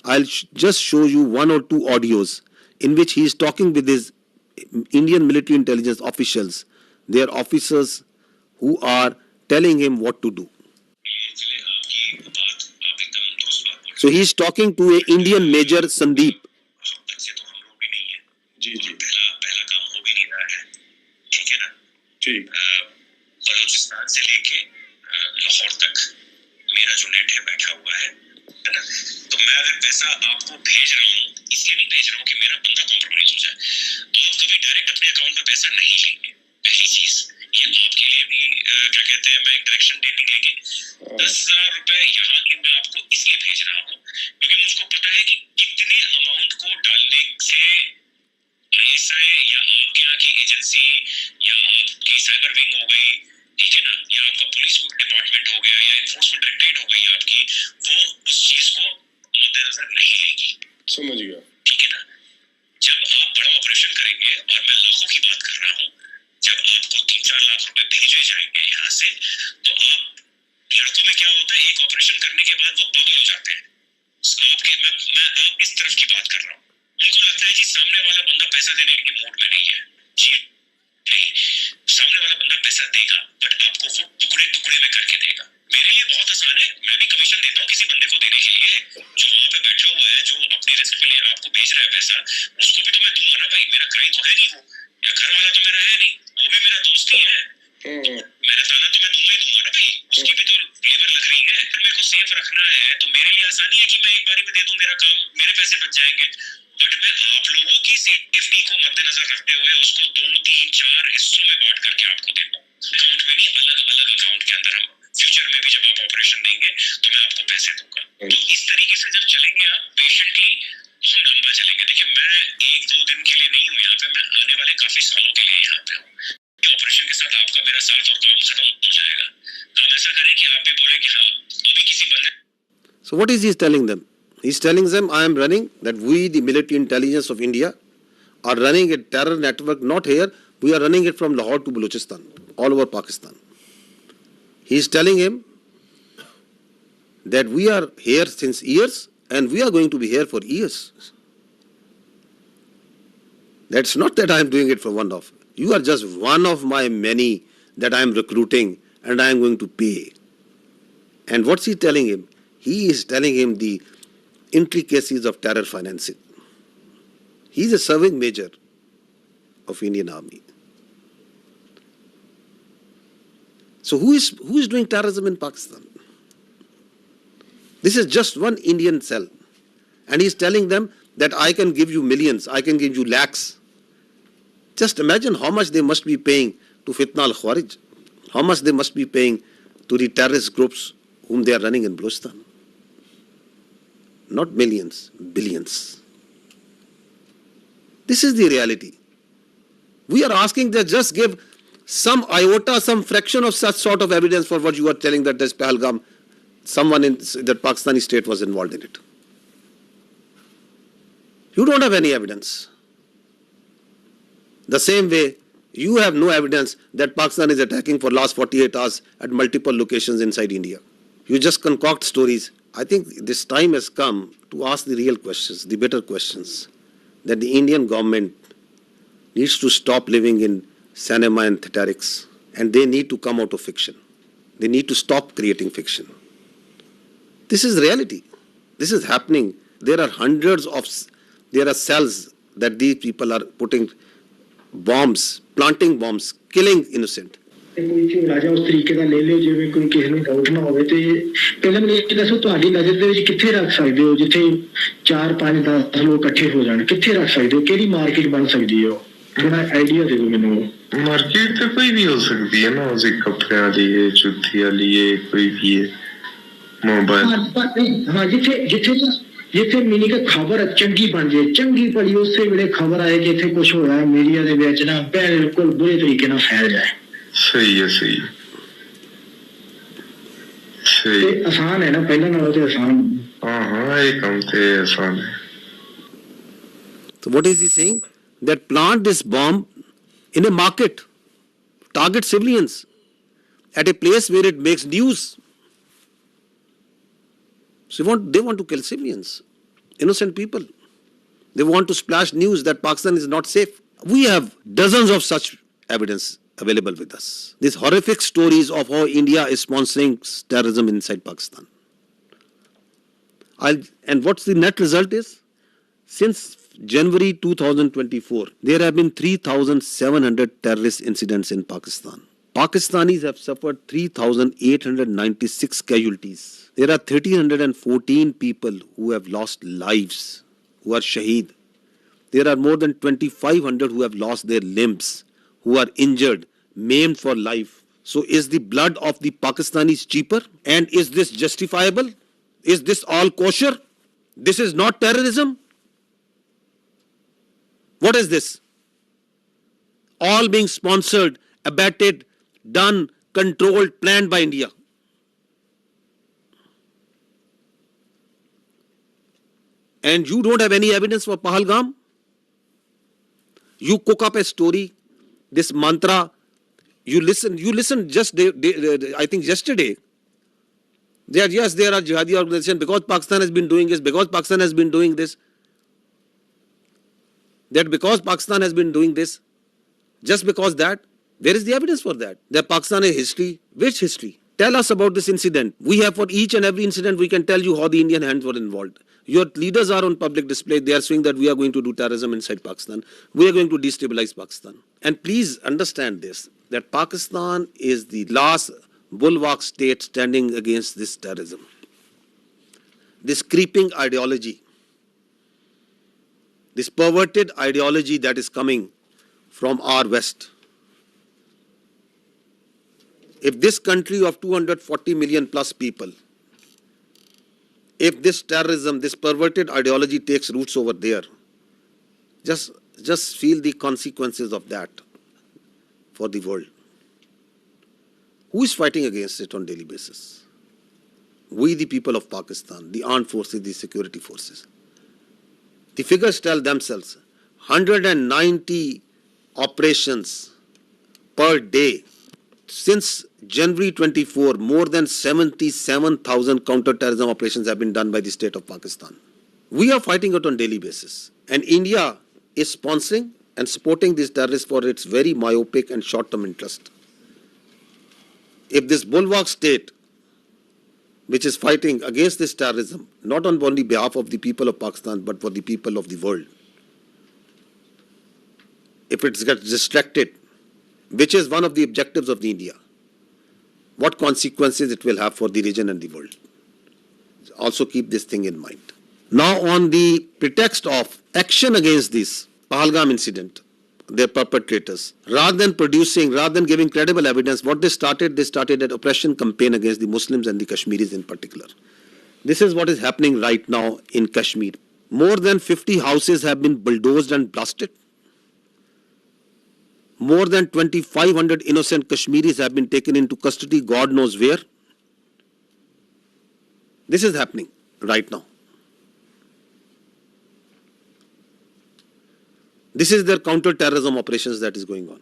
I'll just show you one or two audios in which he is talking with his Indian military intelligence officials, their officers who are telling him what to do. So he is talking to an Indian Major Sandeep. Balochistan से लेके लाहौर तक मेरा जो net है बैठा हुआ है ना, तो मैं अगर पैसा आपको भेज रहा हूँ, इसलिए नहीं भेज रहा हूँ कि मेरा बंदा कॉम्प्रोमाइज हो जाए। आप कभी डायरेक्ट अपने अकाउंट में पैसा नहीं लेंगे। पहली चीज ये आपके लिए भी क्या कहते हैं, मैं एक डायरेक्शन देनी देंगे 10,000 रुपए यहाँ के मैं आपको इसलिए भेज रहा हूँ क्योंकि मुझको पता है कि कितने अमाउंट को डालने से ISI या आपके यहाँ की एजेंसी या आपकी साइबर विंग हो गई, ठीक है ना, या आपका पुलिस डिपार्टमेंट हो गया या एनफोर्समेंट डायरेक्टरेट हो गई आपकी, वो उस चीज को मद्देनजर नहीं लेगी। समझ गया, ठीक है ना। जब आप बड़ा ऑपरेशन करेंगे, और मैं लाखों की बात कर रहा हूँ, जब आपको 3-4 लाख रुपए भेजे जाएंगे यहाँ से, तो आप लड़कों में क्या होता है, एक ऑपरेशन करने के बाद वो पागल हो जाते हैं। मैं आप इस तरफ की बात कर रहा हूँ। उनको लगता है कि सामने वाला बंदा पैसा देने के मूड में नहीं है। जी नहीं, सामने वाला बंदा पैसा देगा, बट आपको वो टुकड़े टुकड़े में करके देगा। मेरे लिए बहुत आसान है, मैं भी कमीशन देता हूँ किसी बंदे को देने के लिए, जो वहां पे बैठा हुआ है, जो अपनी रिस्क पे ले आपको भेज रहा है पैसा, उसको भी तो मैं दूंगा ना भाई, मेरा क्राइम तो है नहीं वो, या घर वाला तो मेरा है नहीं, वो भी मेरा दोस्त ही है, मेरा ताना तो मैं दूंगा ही दूंगा ना भाई, उसकी भी तो लेबर लग रही है। फिर मेरे को सेफ रखना है तो मेरे लिए आसानी है कि मैं एक बारी में दे दूं, मेरा काम, मेरे पैसे बच जाएंगे। बट मैं आप लोगों की सेफ्टी को मद्देनजर रखते हुए उसको 2-3-4 हिस्सों में बांट करके आपको देता हूँ, अकाउंट में नहीं, अलग अलग अकाउंट के अंदर। हम फ्यूचर में भी जब आप ऑपरेशन देंगे तो मैं आपको पैसे दूंगा। तो इस तरीके से जब चलेंगे आप पेशेंटली, तो हम लंबा चलेंगे। देखिए मैं 1-2 दिन के लिए नहीं हूँ यहाँ पे, मैं आने वाले काफी सालों के लिए यहाँ पे हूँ। ऑपरेशन के साथ आपका मेरा साथ और काम खत्म हो जाएगा। आप ऐसा करें कि आप भी बोले कि हाँ अभी किसी बंदे। So what is he telling them? He's telling them, I am running, that we, the military intelligence of India, are running a terror network, not here, we are running it from Lahore to Balochistan, all over Pakistan. He's telling him that we are here since years and we are going to be here for years. That's not that I am doing it for one-off. You are just one of my many that I am recruiting and I am going to pay. And what's he telling him? He is telling him the intricacies of terror financing. He is a serving major of Indian Army. So who is doing terrorism in Pakistan? This is just one Indian cell. And he is telling them that I can give you millions, I can give you lakhs. Just imagine how much they must be paying to Fitna al-Khawarij, how much they must be paying to the terrorist groups whom they are running in Balochistan. Not millions, billions. This is the reality. We are asking that just give some iota, some fraction of such sort of evidence for what you are telling that this Pahalgam, someone in that Pakistani state was involved in it. You don't have any evidence. The same way, you have no evidence that Pakistan is attacking for last 48 hours at multiple locations inside India. You just concoct stories. I think this time has come to ask the real questions, the better questions, that the Indian government needs to stop living in cinema and theatrics, and they need to come out of fiction. They need to stop creating fiction. This is reality. This is happening. There are cells that these people are putting bombs planting bombs, killing innocent. ਕੋਈ ਝੋਲਾ ਜਾਂ ਉਸ ਤਰੀਕੇ ਦਾ ਲੈ ਲਿਓ ਜਿਵੇਂ ਕੋਈ ਕਿਸੇ ਨੂੰ ਡਾਊਟ ਨਾ ਹੋਵੇ ਤੇ ਪਹਿਲਾਂ ਮੈਨੂੰ ਇਹ ਦੱਸੋ ਤੁਹਾਡੀ ਨਜ਼ਰ ਦੇ ਵਿੱਚ ਕਿੱਥੇ ਰੱਖ ਸਕਦੇ ਹੋ ਜਿੱਥੇ 4 5 10 ਲੋਕ ਇਕੱਠੇ ਹੋ ਜਾਣ ਕਿੱਥੇ ਰੱਖ ਸਕਦੇ ਹੋ ਕਿਹੜੀ ਮਾਰਕੀਟ ਬਣ ਸਕਦੀ ਹੈ ਥੋੜਾ ਆਈਡੀਆ ਦੇ ਦਿਓ ਮੈਨੂੰ मार्केट तो कोई भी हो सकती है ना उसे कपड़े लिए जूतियां लिए कोई भी है मोबाइल हाँ जिथे मीनी का खबर चंगी बन जाए चंगी भली उस वे खबर आए कि इतने कुछ होया मीडिया दे विच ना बिल्कुल बुरे तरीके ना फैल जाए सही है सही आसान है ना पहले नालों तो आसान हाँ ये काम तो आसान है So what is he saying? That plant this bomb in a market, target civilians at a place where it makes news. So they want to kill civilians, innocent people. They want to splash news that Pakistan is not safe. We have dozens of such evidence available with us. These horrific stories of how India is sponsoring terrorism inside Pakistan. And what's the net result is? Since January 2024, there have been 3,700 terrorist incidents in Pakistan. Pakistanis have suffered 3,896 casualties. There are 1,314 people who have lost lives, who are shaheed. There are more than 2,500 who have lost their limbs, who are injured, maimed for life. So is the blood of the Pakistanis cheaper? And is this justifiable? Is this all kosher? This is not terrorism? What is this? All being sponsored, abetted, done, controlled, planned by India. And you don't have any evidence for Pahalgam? You cook up a story, this mantra, you listen just, I think yesterday, there are jihadi organizations because Pakistan has been doing this, because Pakistan has been doing this. That because Pakistan has been doing this, just because that, where is the evidence for that? That Pakistan has history. Which history? Tell us about this incident. We have for each and every incident, we can tell you how the Indian hands were involved. Your leaders are on public display. They are saying that we are going to do terrorism inside Pakistan. We are going to destabilize Pakistan. And please understand this, that Pakistan is the last bulwark state standing against this terrorism. This creeping ideology, this perverted ideology that is coming from our West. If this country of 240 million plus people, if this terrorism, this perverted ideology takes roots over there, just feel the consequences of that for the world. Who is fighting against it on a daily basis? We, the people of Pakistan, the armed forces, the security forces. The figures tell themselves, 190 operations per day. Since January 24, more than 77,000 counter-terrorism operations have been done by the state of Pakistan. We are fighting it on a daily basis. And India is sponsoring and supporting these terrorists for its very myopic and short-term interest. If this bulwark state, which is fighting against this terrorism, not on only behalf of the people of Pakistan, but for the people of the world. If it gets distracted, which is one of the objectives of the India, what consequences it will have for the region and the world. Also keep this thing in mind. Now on the pretext of action against this Pahalgam incident, their perpetrators, rather than giving credible evidence, what they started an oppression campaign against the Muslims and the Kashmiris in particular. This is what is happening right now in Kashmir. More than 50 houses have been bulldozed and blasted. More than 2,500 innocent Kashmiris have been taken into custody, God knows where. This is happening right now. This is their counter-terrorism operations that is going on.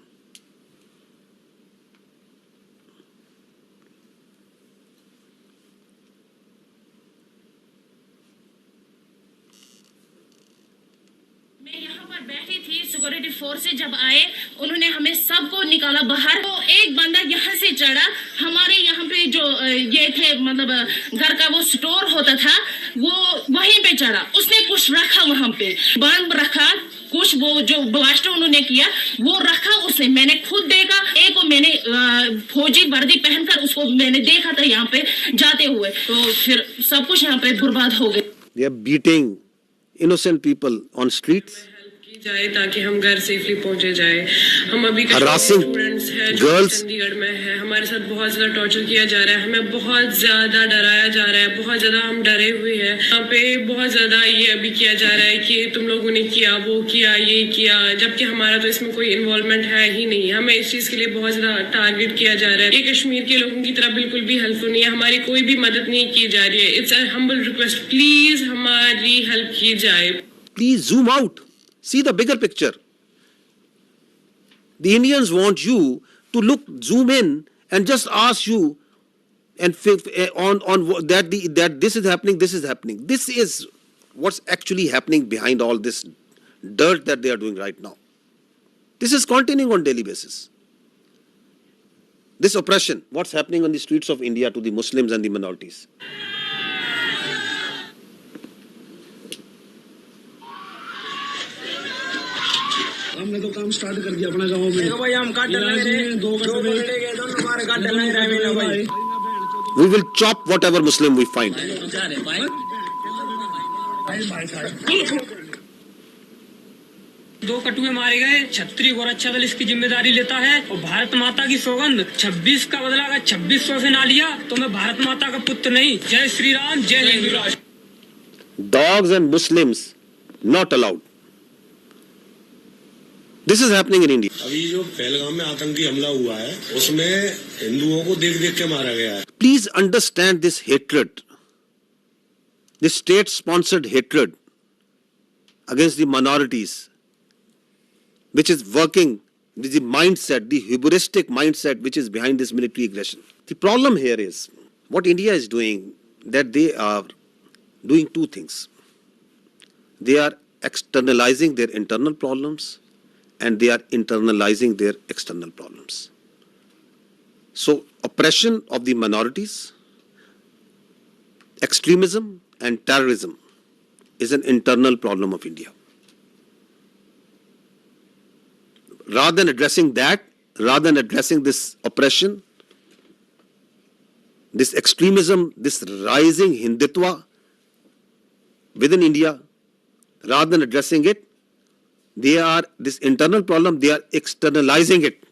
Security forces जब आए उन्होंने हमें सबको निकाला बाहर। तो एक बंदा यहाँ से चढ़ा, हमारे यहाँ पे जो ये थे मतलब घर का वो स्टोर होता था वो वहीं पे चढ़ा, उसने कुछ रखा वहाँ पे बम रखा, कुछ वो जो ब्लास्ट उन्होंने किया वो रखा उसने, मैंने खुद देखा। एक को मैंने फौजी वर्दी पहनकर उसको मैंने देखा था यहाँ पे जाते हुए, तो फिर सब कुछ यहाँ पे बर्बाद हो गया। They are beating innocent people on streets. जाए ताकि हम घर सेफली पहुंचे जाए। हम अभी स्टूडेंट्स हैं जो चंडीगढ़ में है, हमारे साथ बहुत ज्यादा टॉर्चर किया जा रहा है, हमें बहुत ज्यादा डराया जा रहा है, बहुत ज्यादा हम डरे हुए हैं। यहाँ पे बहुत ज्यादा ये अभी किया जा रहा है कि तुम लोगों ने किया, वो किया, ये किया, जबकि हमारा तो इसमें कोई इन्वॉल्वमेंट है ही नहीं। हमें इस चीज के लिए बहुत ज्यादा टारगेट किया जा रहा है। ये कश्मीर के लोगों की तरह बिल्कुल भी हेल्पफुल नहीं है, हमारी कोई भी मदद नहीं की जा रही है। It's a humble request, please हमारी हेल्प की जाए। Please zoom out. See the bigger picture. The Indians want you to zoom in and just ask you and on that this is happening, this is happening. This is what's actually happening behind all this dirt that they are doing right now. This is continuing on daily basis. This oppression, what's happening on the streets of India to the Muslims and the minorities. हमने तो काम start कर दिया अपना गांव में। देखो भाई हम काट डालेंगे, दो कटड़े गए तो हमारे काट डालेंगे भाई। We will chop whatever Muslim we find. दो कटुए मारे गए, छत्री और अच्छा दल इसकी जिम्मेदारी लेता है। और भारत माता की सौगंध 26 का बदला अगर 2600 से ना लिया तो मैं भारत माता का पुत्र नहीं। जय श्री राम, जय हिंदू राष्ट्र। Dogs and Muslims not allowed. This is happening in India. अभी जो पहलगाम में आतंकी हमला हुआ है उसमें हिंदुओं को देख देख के मारा गया है। Please understand this hatred, this state-sponsored hatred against the minorities, which is working with the mindset, the hubristic mindset which is behind this military aggression. The problem here is what India is doing, that they are doing two things. They are externalizing their internal problems and they are internalizing their external problems. So oppression of the minorities, extremism and terrorism is an internal problem of India. Rather than addressing that, rather than addressing this oppression, this extremism, this rising Hindutva within India, rather than addressing it, they are, this internal problem, they are externalizing it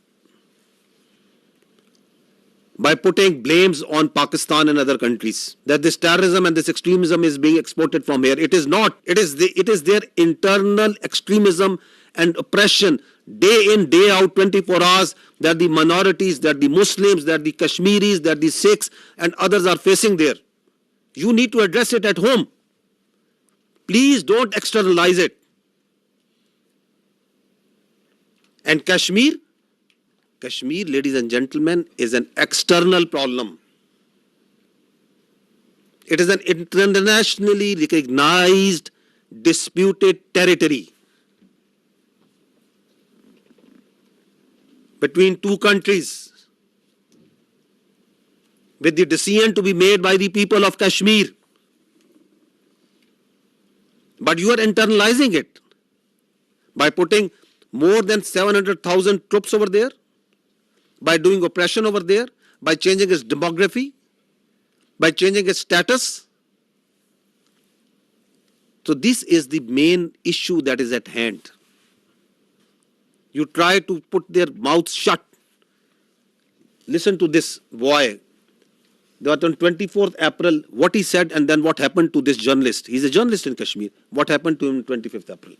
by putting blames on Pakistan and other countries, that this terrorism and this extremism is being exported from here. It is not. It is their internal extremism and oppression, day in, day out, 24 hours, that the minorities, that the Muslims, that the Kashmiris, that the Sikhs and others are facing there. You need to address it at home. Please don't externalize it. And Kashmir, ladies and gentlemen, is an external problem. It is an internationally recognized disputed territory between two countries, with the decision to be made by the people of Kashmir. But you are internalizing it by putting more than 700,000 troops over there, by doing oppression over there, by changing its demography, by changing its status. So this is the main issue that is at hand. You try to put their mouths shut. Listen to this boy. That on 24th April, what he said and then what happened to this journalist. He's a journalist in Kashmir. What happened to him on 25th April?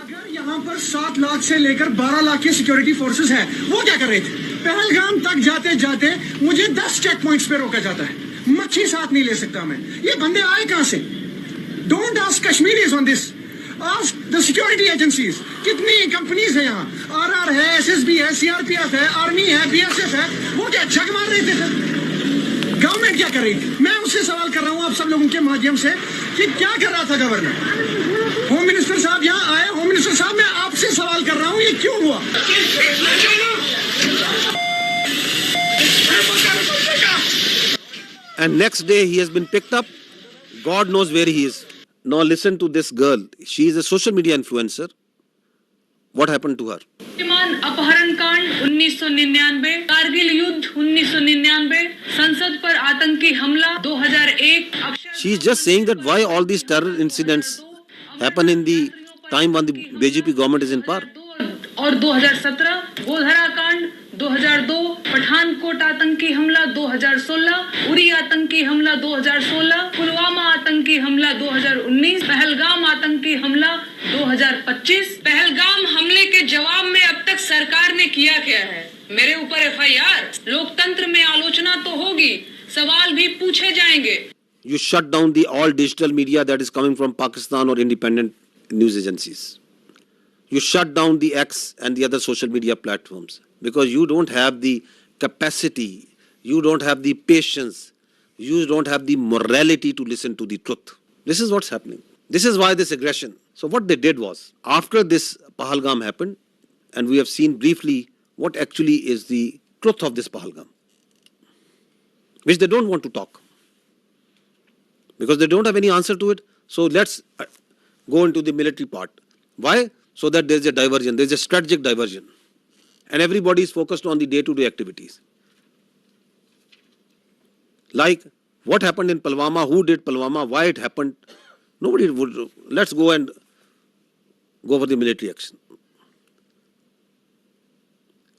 अगर यहाँ पर 7 लाख से लेकर 12 लाख की security forces हैं, वो क्या कर रहे थे? पहलगाम तक जाते जाते मुझे 10 चेक पॉइंट्स पे रोका जाता है, मच्छी साथ नहीं ले सकता मैं। ये बंदे आए कहाँ से? Don't ask Kashmiris on this. Ask the security agencies. कितनी कंपनीज है यहाँ? RR है, SSB है, CRPF है, आर्मी है, BSF है, वो क्या जग मार रहे थे फिर? गवर्नमेंट क्या कर रही थी? मैं उससे सवाल कर रहा हूँ आप सब लोगों के माध्यम से कि क्या कर रहा था गवर्नर? होम मिनिस्टर साहब यहाँ आए, होम मिनिस्टर साहब मैं आपसे सवाल कर रहा हूँ, ये क्यों हुआ? And next day he has been picked up. God knows where he is. Now listen to this girl. She is a social media influencer What happened to her? अपहरण कांड 1999, कारगिल युद्ध 1999, संसद पर आतंकी हमला 2001. She is just saying that why all these terror incidents happen in the time when the BJP government is in power. और 2017 गोधरा कांड 2002, पठानकोट आतंकी हमला 2016, उरी आतंकी हमला 2016, पुलवामा आतंकी हमला 2019, पहलगाम आतंकी हमला 2025. पहलगाम हमले के जवाब में अब तक सरकार ने किया क्या है? मेरे ऊपर FIR. लोकतंत्र में आलोचना तो होगी, सवाल भी पूछे जाएंगे. You shut down the all digital media that is coming from Pakistan or independent news agencies. You shut down the X and the other social media platforms because you don't have the capacity, you don't have the patience, you don't have the morality to listen to the truth. This is what's happening. This is why this aggression. So what they did was, after this Pahalgam happened, and we have seen briefly what actually is the truth of this Pahalgam, which they don't want to talk because they don't have any answer to it. So let's go into the military part. Why? So that there's a diversion, there's a strategic diversion. And everybody is focused on the day-to-day activities. Like, what happened in Pulwama, who did Pulwama, why it happened. Nobody would, let's go for the military action.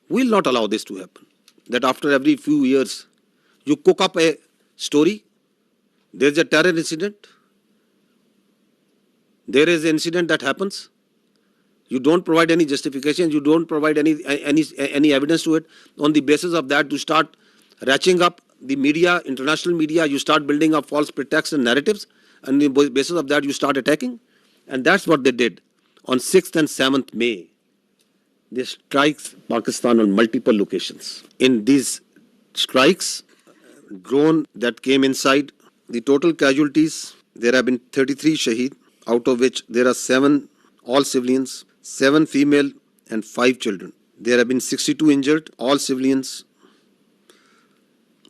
We'll not allow this to happen. That after every few years, you cook up a story, there's a terror incident, there is an incident that happens, you don't provide any justification, you don't provide any evidence to it. On the basis of that, you start ratcheting up the media, international media, you start building up false pretexts and narratives, and on the basis of that, you start attacking. And that's what they did. On 6th and 7th May, they strikes Pakistan on multiple locations. In these strikes, drone that came inside, the total casualties, there have been 33 shaheed, out of which there are 7 all civilians, 7 female and 5 children. There have been 62 injured, all civilians,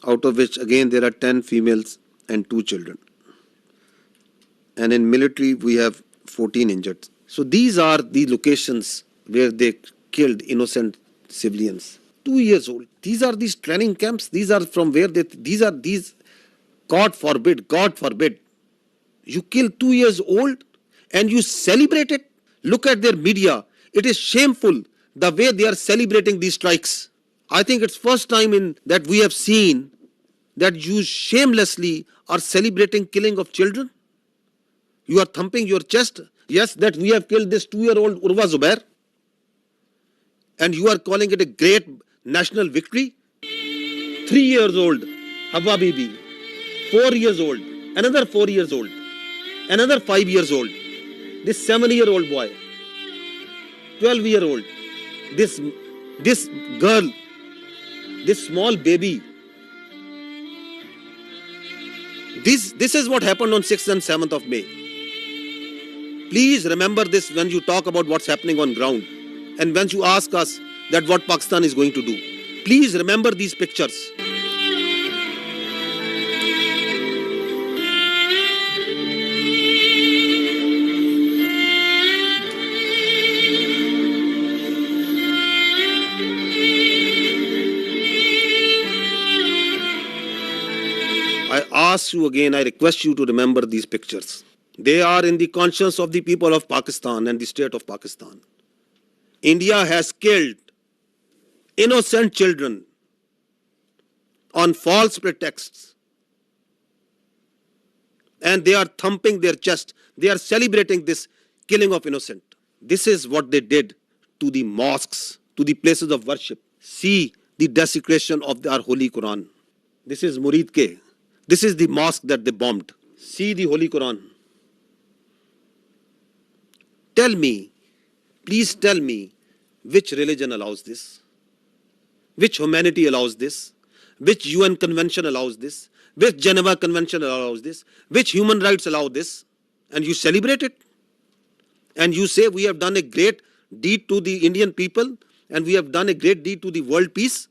out of which again there are 10 females and 2 children. And in military we have 14 injured. So these are the locations where they killed innocent civilians. 2 years old. These are these training camps. These are from where these, God forbid, you kill 2 years old and you celebrate it. Look at their media. It is shameful the way they are celebrating these strikes. I think it's first time that we have seen that you shamelessly are celebrating killing of children. You are thumping your chest. Yes, that we have killed this 2-year-old Urwa Zubair. And you are calling it a great national victory. 3 years old, Hawa Bibi. 4 years old, another 4 years old, another 5 years old. This 7-year-old boy, 12-year-old, this girl, this small baby. This is what happened on 6th and 7th of May. Please remember this when you talk about what's happening on ground and when you ask us that what Pakistan is going to do. Please remember these pictures. I ask you again, I request you to remember these pictures. They are in the conscience of the people of Pakistan and the state of Pakistan. India has killed innocent children on false pretexts. And they are thumping their chest. They are celebrating this killing of innocent. This is what they did to the mosques, to the places of worship. See the desecration of our Holy Quran. This is Murid Ke. This is the mosque that they bombed. See the Holy Quran. Tell me, please tell me, which religion allows this? Which humanity allows this? Which UN convention allows this? Which Geneva Convention allows this? Which human rights allow this? And you celebrate it? And you say we have done a great deed to the Indian people and we have done a great deed to the world peace?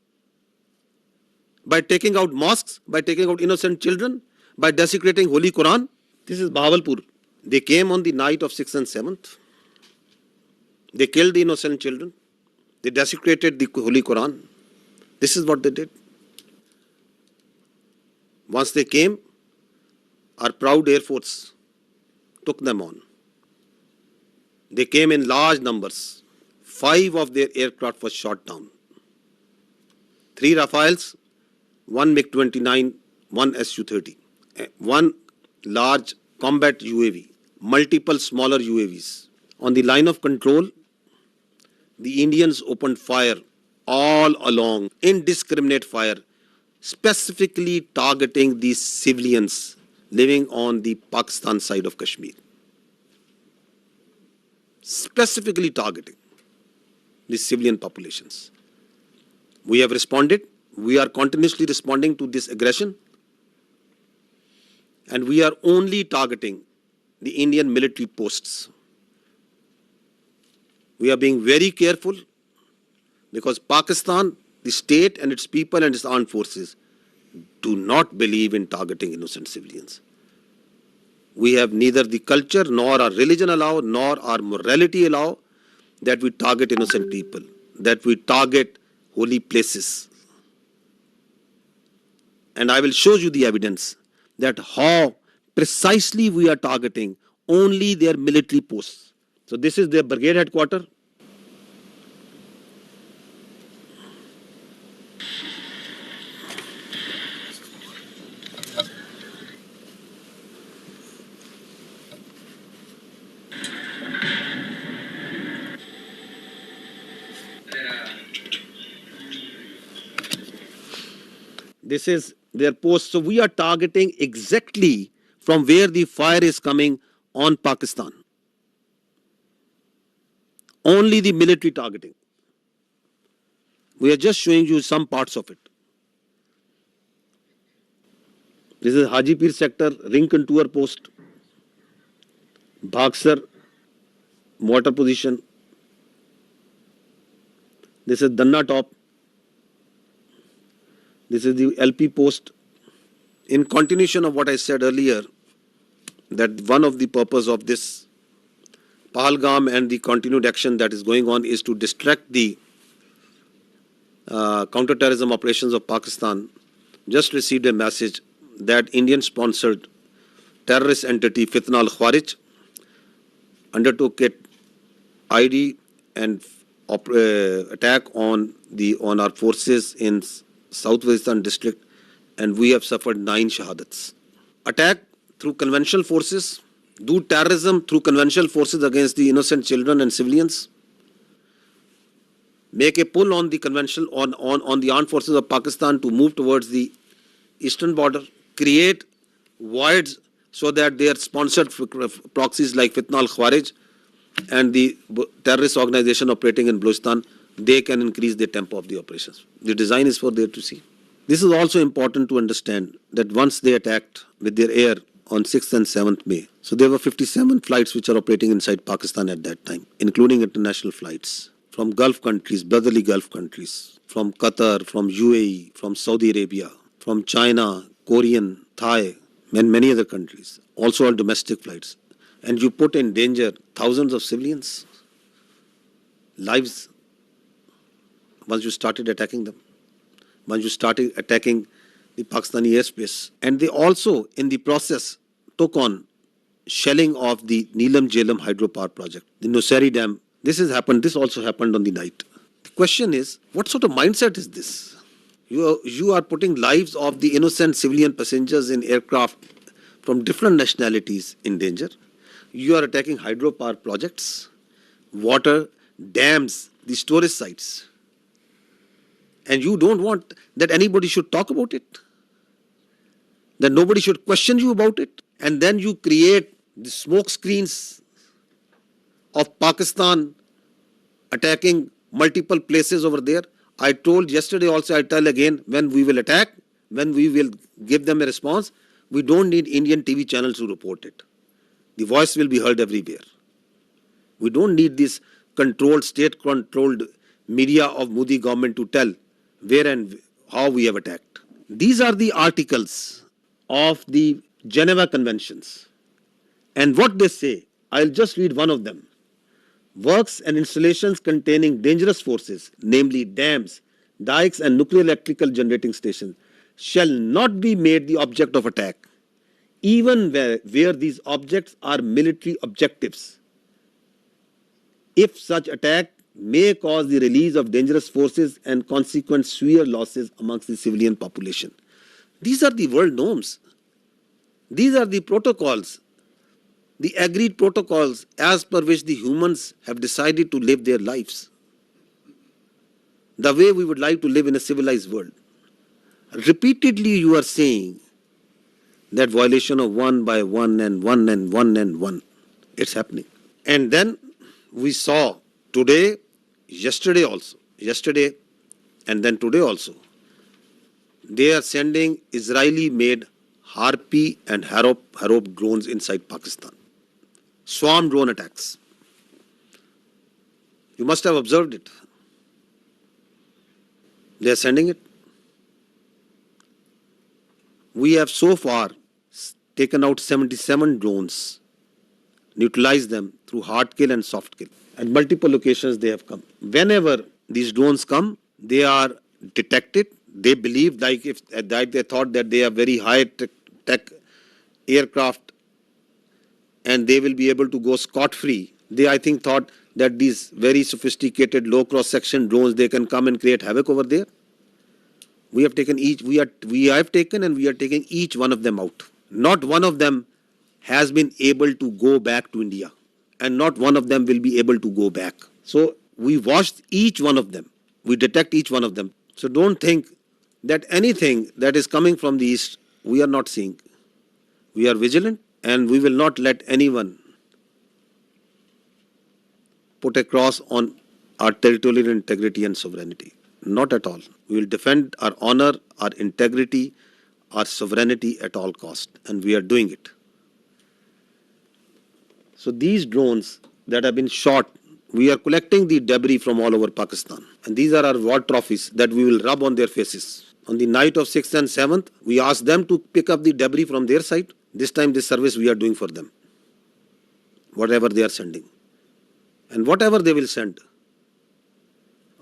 By taking out mosques, by taking out innocent children, by desecrating Holy Quran. This is Bahawalpur. They came on the night of 6th and 7th. They killed the innocent children. They desecrated the Holy Quran. This is what they did. Once they came, our proud Air Force took them on. They came in large numbers. 5 of their aircraft was shot down. 3 Rafales, 1 MiG-29, 1 Su-30, 1 large combat UAV, multiple smaller UAVs. On the line of control, the Indians opened fire all along, indiscriminate fire, specifically targeting the civilians living on the Pakistan side of Kashmir. Specifically targeting the civilian populations. We have responded. We are continuously responding to this aggression. And we are only targeting the Indian military posts. We are being very careful because Pakistan, the state and its people and its armed forces do not believe in targeting innocent civilians. We have neither the culture nor our religion allow, nor our morality allow that we target innocent people, that we target holy places. And I will show you the evidence that how precisely we are targeting only their military posts. So this is their brigade headquarters. This is their post. So we are targeting exactly from where the fire is coming on Pakistan. Only the military targeting. We are just showing you some parts of it. This is Hajipir sector, ring contour post, Bhagsar, mortar position. This is Danna top. This is the LP post. In continuation of what I said earlier, that one of the purpose of this Pahalgam and the continued action that is going on is to distract the counter-terrorism operations of Pakistan. Just received a message that Indian-sponsored terrorist entity Fitna al-Khawarij undertook an ID and attack on our forces in South Waziristan district, and we have suffered 9 shahadats. Attack through conventional forces, do terrorism through conventional forces against the innocent children and civilians, make a pull on the conventional on the armed forces of Pakistan to move towards the eastern border, create voids so that their sponsored proxies like Fitna al-Khawarij and the terrorist organization operating in Balochistan, they can increase the tempo of the operations. The design is for there to see. This is also important to understand that once they attacked with their air on 6th and 7th May, so there were 57 flights which are operating inside Pakistan at that time, including international flights from Gulf countries, brotherly Gulf countries, from Qatar, from UAE, from Saudi Arabia, from China, Korean, Thai, and many other countries, also all domestic flights. And you put in danger thousands of civilians' lives once you started attacking them, once you started attacking the Pakistani airspace. And they also, in the process, took on shelling of the Neelam Jhelum hydropower project, the Nusari Dam. This also happened on the night. The question is, what sort of mindset is this? You are putting lives of the innocent civilian passengers in aircraft from different nationalities in danger. You are attacking hydropower projects, water, dams, the storage sites. And you don't want that anybody should talk about it, that nobody should question you about it. And then you create the smoke screens of Pakistan attacking multiple places over there. I told yesterday also, I tell again, when we will attack, when we will give them a response, we don't need Indian TV channels to report it. The voice will be heard everywhere. We don't need this state-controlled media of Modi government to tell where and how we have attacked. These are the articles of the Geneva Conventions. And what they say, I'll just read one of them. Works and installations containing dangerous forces, namely dams, dikes and nuclear electrical generating stations, shall not be made the object of attack, even where these objects are military objectives, if such attack may cause the release of dangerous forces and consequent severe losses amongst the civilian population. These are the world norms. These are the protocols, the agreed protocols as per which the humans have decided to live their lives, the way we would like to live in a civilized world. Repeatedly you are saying that violation of one by one and one and one and one. It's happening. And then we saw today, yesterday and then today also, they are sending Israeli-made Harpy and Harop drones inside Pakistan. Swarm drone attacks. You must have observed it. They are sending it. We have so far taken out 77 drones, neutralized them through hard kill and soft kill. At multiple locations they have come. Whenever these drones come, they are detected. They believe, like if they thought that they are very high tech aircraft and they will be able to go scot-free. They, I think, thought that these very sophisticated low cross-section drones, they can come and create havoc over there. We have taken each one of them out. Not one of them has been able to go back to India, and not one of them will be able to go back. So we watched each one of them. We detect each one of them. So don't think that anything that is coming from the east, we are not seeing. We are vigilant, and we will not let anyone put a cross on our territorial integrity and sovereignty. Not at all. We will defend our honor, our integrity, our sovereignty at all cost, and we are doing it. So these drones that have been shot, we are collecting the debris from all over Pakistan, and these are our war trophies that we will rub on their faces. On the night of 6th and 7th, we asked them to pick up the debris from their side. This time this service we are doing for them, whatever they are sending. And whatever they will send,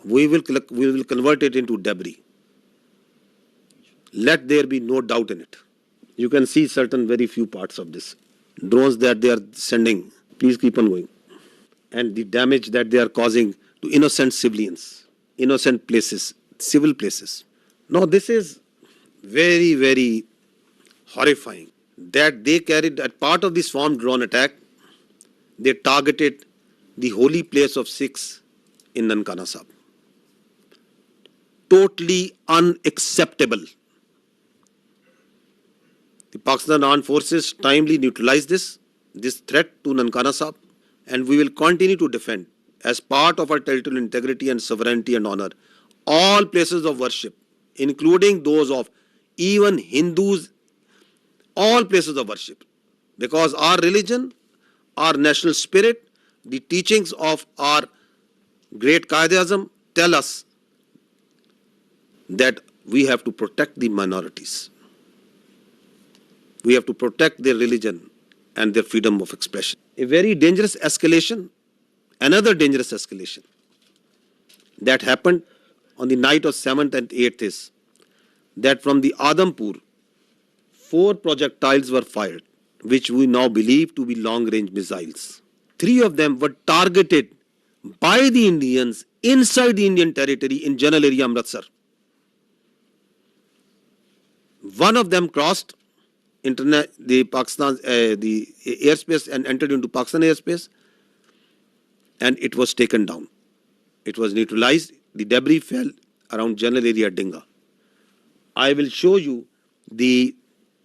we will convert it into debris. Let there be no doubt in it. You can see certain very few parts of this. Drones that they are sending, please keep on going. And the damage that they are causing to innocent civilians, innocent places, civil places. Now this is very, very horrifying that they carried, as part of this swarm drone attack, they targeted the holy place of Sikhs in Nankana Sahib. Totally unacceptable. The Pakistan Armed Forces timely neutralized this threat to Nankana Sahib, and we will continue to defend, as part of our territorial integrity and sovereignty and honor, all places of worship, including those of even Hindus, all places of worship. Because our religion, our national spirit, the teachings of our great Qaid-e-Azam tell us that we have to protect the minorities. We have to protect their religion and their freedom of expression. A very dangerous escalation, another dangerous escalation that happened on the night of 7th and 8th is that from the Adampur, 4 projectiles were fired, which we now believe to be long-range missiles. 3 of them were targeted by the Indians inside the Indian territory in general area Amritsar. One of them crossed the airspace and entered into Pakistan airspace, and it was taken down. It was neutralized. The debris fell around general area Dinga. I will show you the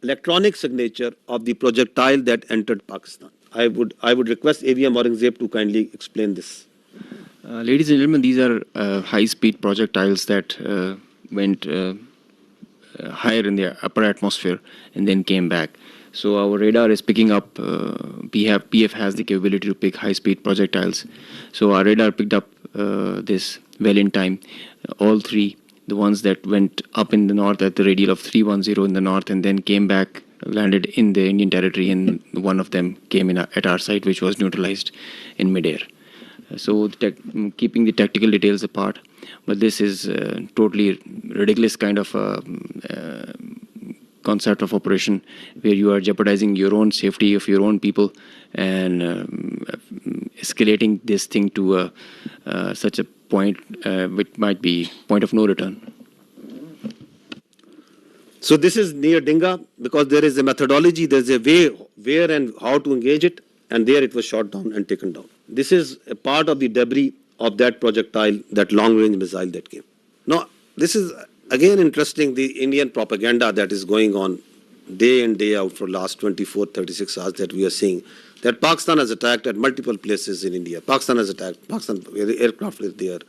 electronic signature of the projectile that entered Pakistan. I would request AVM Aurangzeb to kindly explain this. Ladies and gentlemen, these are high-speed projectiles that went higher in the upper atmosphere and then came back. So our radar is picking up, PF has the capability to pick high-speed projectiles. So our radar picked up this well in time. All 3, the ones that went up in the north at the radial of 310 in the north and then came back, landed in the Indian territory, and one of them came in at our site, which was neutralized in midair. So keeping the tactical details apart, but this is totally ridiculous kind of concept of operation where you are jeopardizing your own safety of your own people and escalating this thing to such a point which might be point of no return. So this is near Dinga because there is a methodology, there's a way where and how to engage it, and there it was shot down and taken down. This is a part of the debris of that projectile, that long-range missile that came. Now, this is again interesting, the Indian propaganda that is going on day in, day out for last 24, 36 hours that we are seeing, that Pakistan has attacked at multiple places in India. Pakistan has attacked, Pakistan aircraft is there,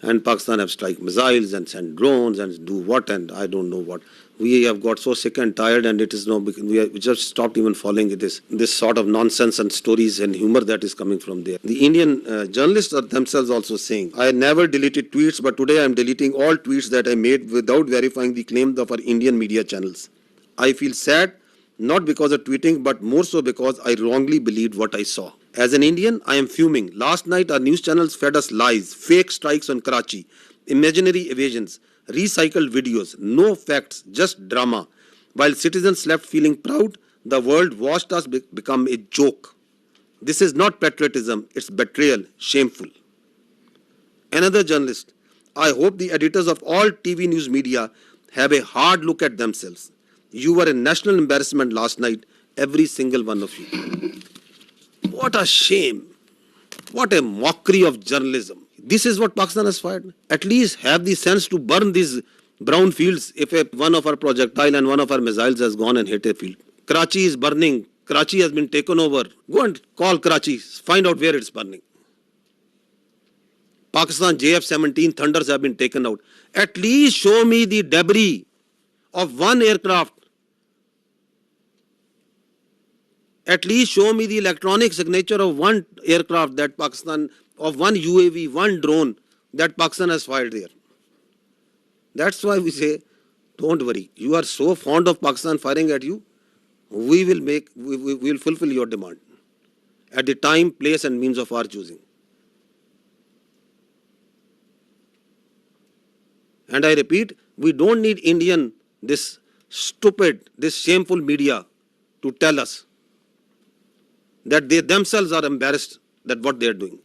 and Pakistan have strike missiles and send drones and do what and I don't know what. We have got so sick and tired, and it is no, we just stopped even following this sort of nonsense and stories and humor that is coming from there. The Indian journalists are themselves also saying, I never deleted tweets, but today I am deleting all tweets that I made without verifying the claims of our Indian media channels. I feel sad, not because of tweeting, but more so because I wrongly believed what I saw. As an Indian, I am fuming. Last night, our news channels fed us lies, fake strikes on Karachi, imaginary evasions, recycled videos, no facts, just drama. While citizens slept feeling proud, the world watched us become a joke. This is not patriotism, it's betrayal, shameful. Another journalist, I hope the editors of all TV news media have a hard look at themselves. You were a national embarrassment last night, every single one of you. What a shame. What a mockery of journalism. This is what Pakistan has fired. At least have the sense to burn these brown fields if one of our projectile and one of our missiles has gone and hit a field. Karachi is burning. Karachi has been taken over. Go and call Karachi. Find out where it's burning. Pakistan JF-17 Thunders have been taken out. At least show me the debris of one aircraft. At least show me the electronic signature of one aircraft that Pakistan, of one UAV, one drone that Pakistan has fired there. That's why we say, don't worry. You are so fond of Pakistan firing at you, we will fulfill your demand at the time, place and means of our choosing. And I repeat, we don't need this stupid, this shameful media to tell us that they themselves are embarrassed that what they are doing.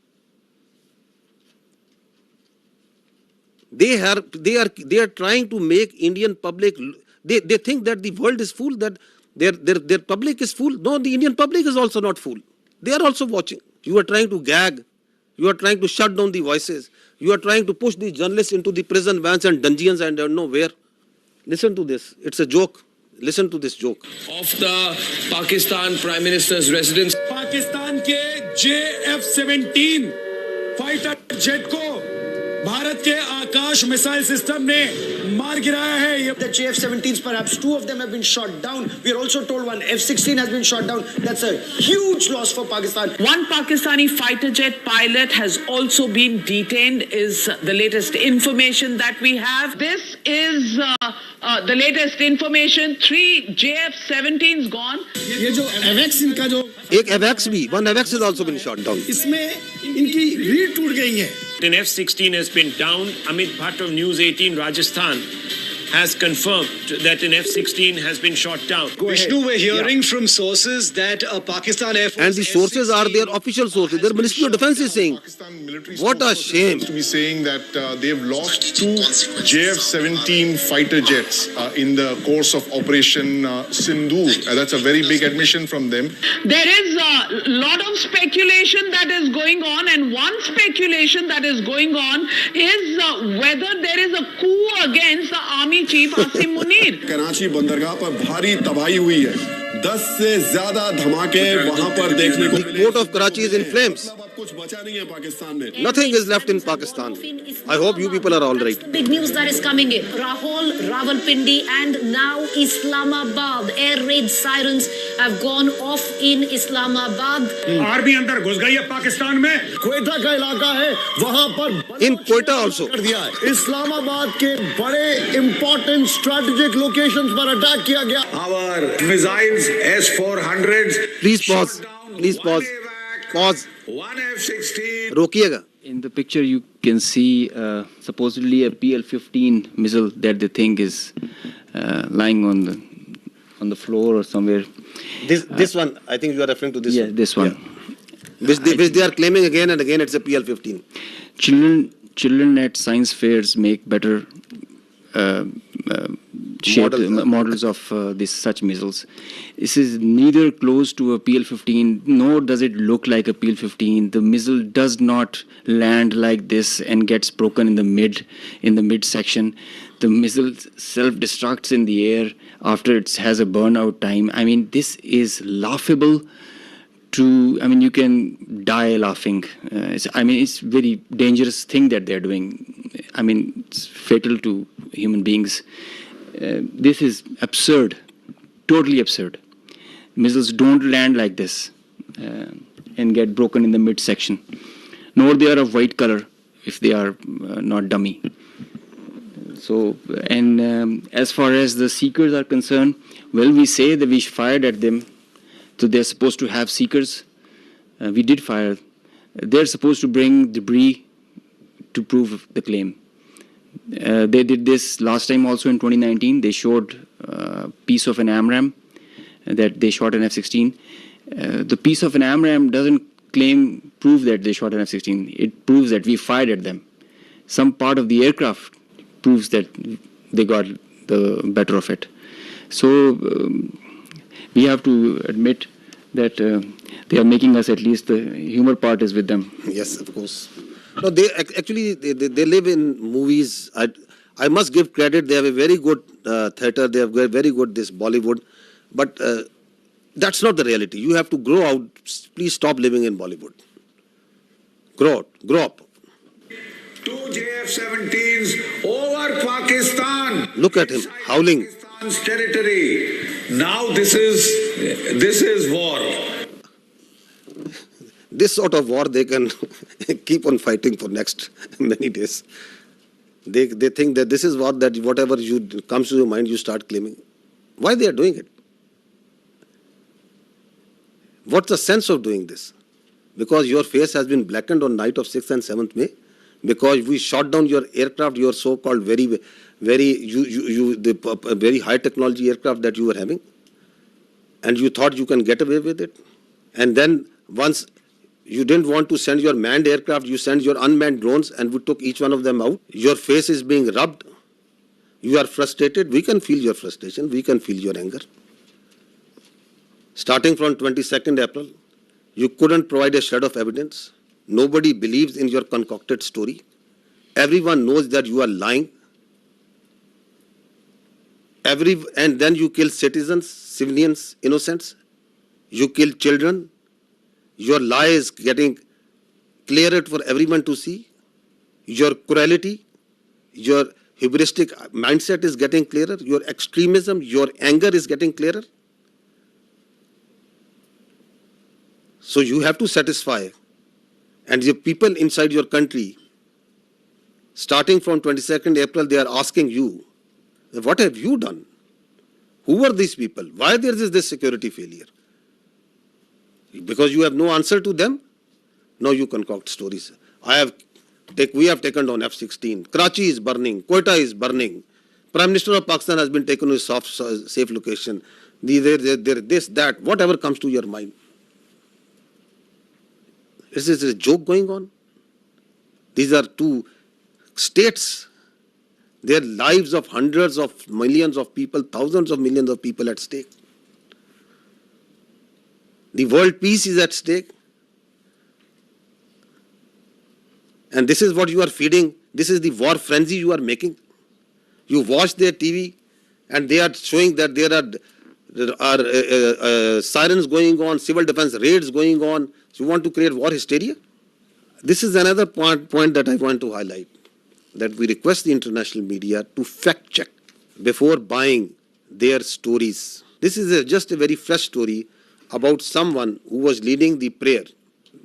They are trying to make Indian public, they think that the world is fool, that their public is fool. No, the Indian public is also not fool. They are also watching. You are trying to gag. You are trying to shut down the voices. You are trying to push the journalists into the prison vans and dungeons and I don't know where. Listen to this. It's a joke. Listen to this joke. Of the Pakistan Prime Minister's residence. Pakistan के JF-17 fighter jet को भारत के आकाश missile system ने मार गिराया है. The JF-17s, perhaps two of them have been shot down. We are also told one F-16 has been shot down. That's a huge loss for Pakistan. One Pakistani fighter jet pilot has also been detained, is the latest information that we have. This is the latest information. 3 JF-17s gone. ये जो AVAX इनका जो एक AVAX भी, one AVAX has also been shot down. इसमें इनकी रीढ़ टूट गई है. An F-16 has been down. Amit Bhatt of News 18 Rajasthan has confirmed that an F-16 has been shot down. Vishnu, we're hearing from sources that Pakistan Air Force and the sources are their official sources. Their Ministry of Defense is saying, what a shame. To be saying that they've lost 2 JF-17 fighter jets in the course of Operation Sindoor. That's a very big admission from them. There is a lot of speculation that is going on, and one speculation that is going on is whether there is a coup against the army chief Asim Munir. Karachi बंदरगाह पर भारी तबाही हुई है. 10 से ज्यादा धमाके वहां पर देखने को मिले. The port of Karachi is in flames. कुछ बचा नहीं है पाकिस्तान में. Nothing is left in Pakistan. I hope you people are all right. Big news that is coming in. Rahul, Rawalpindi and now Islamabad. Air raid sirens have gone off in Islamabad. Army अंदर घुस गई है पाकिस्तान में. क्वेटा का इलाका है, वहां पर in Quetta also कर दिया है. इस्लामाबाद के बड़े important strategic locations पर अटैक किया गया. Our missiles S-400s. Please pause. Please pause. Pause. One F-16 रोकिएगा. In the picture, you can see supposedly a PL-15 missile that they think is lying on the floor or somewhere. This one, I think you are referring to this one. Yeah, this one. Which they are claiming again and again it's a PL-15. Children at science fairs make better models of such missiles. This is neither close to a PL-15, nor does it look like a PL-15. The missile does not land like this and gets broken in the mid section. The missile self-destructs in the air after it has a burnout time. I mean, this is laughable. You can die laughing. It's very dangerous thing that they're doing. It's fatal to human beings. This is absurd, totally absurd. Missiles don't land like this and get broken in the midsection. Nor they are of white color if they are not dummy. So, as far as the seekers are concerned, well, we say that we fired at them. So they're supposed to have seekers. We did fire. They're supposed to bring debris to prove the claim. They did this last time also in 2019. They showed a piece of an AMRAAM that they shot an F-16. The piece of an AMRAAM doesn't prove that they shot an F-16. It proves that we fired at them. Some part of the aircraft proves that they got the better of it. So we have to admit that they are making us, at least the humor part is with them. Yes, of course. No, they live in movies. I must give credit. They have a very good theatre. They have very good this Bollywood. But that's not the reality. You have to grow out. Please stop living in Bollywood. Grow up. 2 JF-17s over Pakistan. Look at him howling. Pakistan's territory. Now this is war. This sort of war they can keep on fighting for next many days. They think that this is war, that whatever comes to your mind you start claiming. Why they are doing it? What's the sense of doing this? Because your face has been blackened on night of 6th and 7th May. Because we shot down your aircraft, your so-called very high technology aircraft that you were having, and you thought you can get away with it. And then once you didn't want to send your manned aircraft, you sent your unmanned drones, and we took each one of them out. Your face is being rubbed. You are frustrated. We can feel your frustration. We can feel your anger. Starting from 22nd April, you couldn't provide a shred of evidence. Nobody believes in your concocted story. Everyone knows that you are lying. And then you kill citizens, civilians, innocents. You kill children. Your lie is getting clearer for everyone to see. Your cruelty, your hubristic mindset is getting clearer. Your extremism, your anger is getting clearer. So you have to satisfy. And the people inside your country, starting from 22nd April, they are asking you, what have you done? Who are these people? Why there is this security failure? Because you have no answer to them? No, you concoct stories. We have taken down F-16. Karachi is burning. Quetta is burning. Prime Minister of Pakistan has been taken to a safe location. This, that, whatever comes to your mind. Is this a joke going on? These are two states. Their lives of hundreds of millions of people, thousands of millions of people at stake. The world peace is at stake. And this is what you are feeding. This is the war frenzy you are making. You watch their TV and they are showing that there are sirens going on, civil defense raids going on. So you want to create war hysteria? This is another point that I want to highlight, that we request the international media to fact check before buying their stories. This is just a very fresh story about someone who was leading the prayer,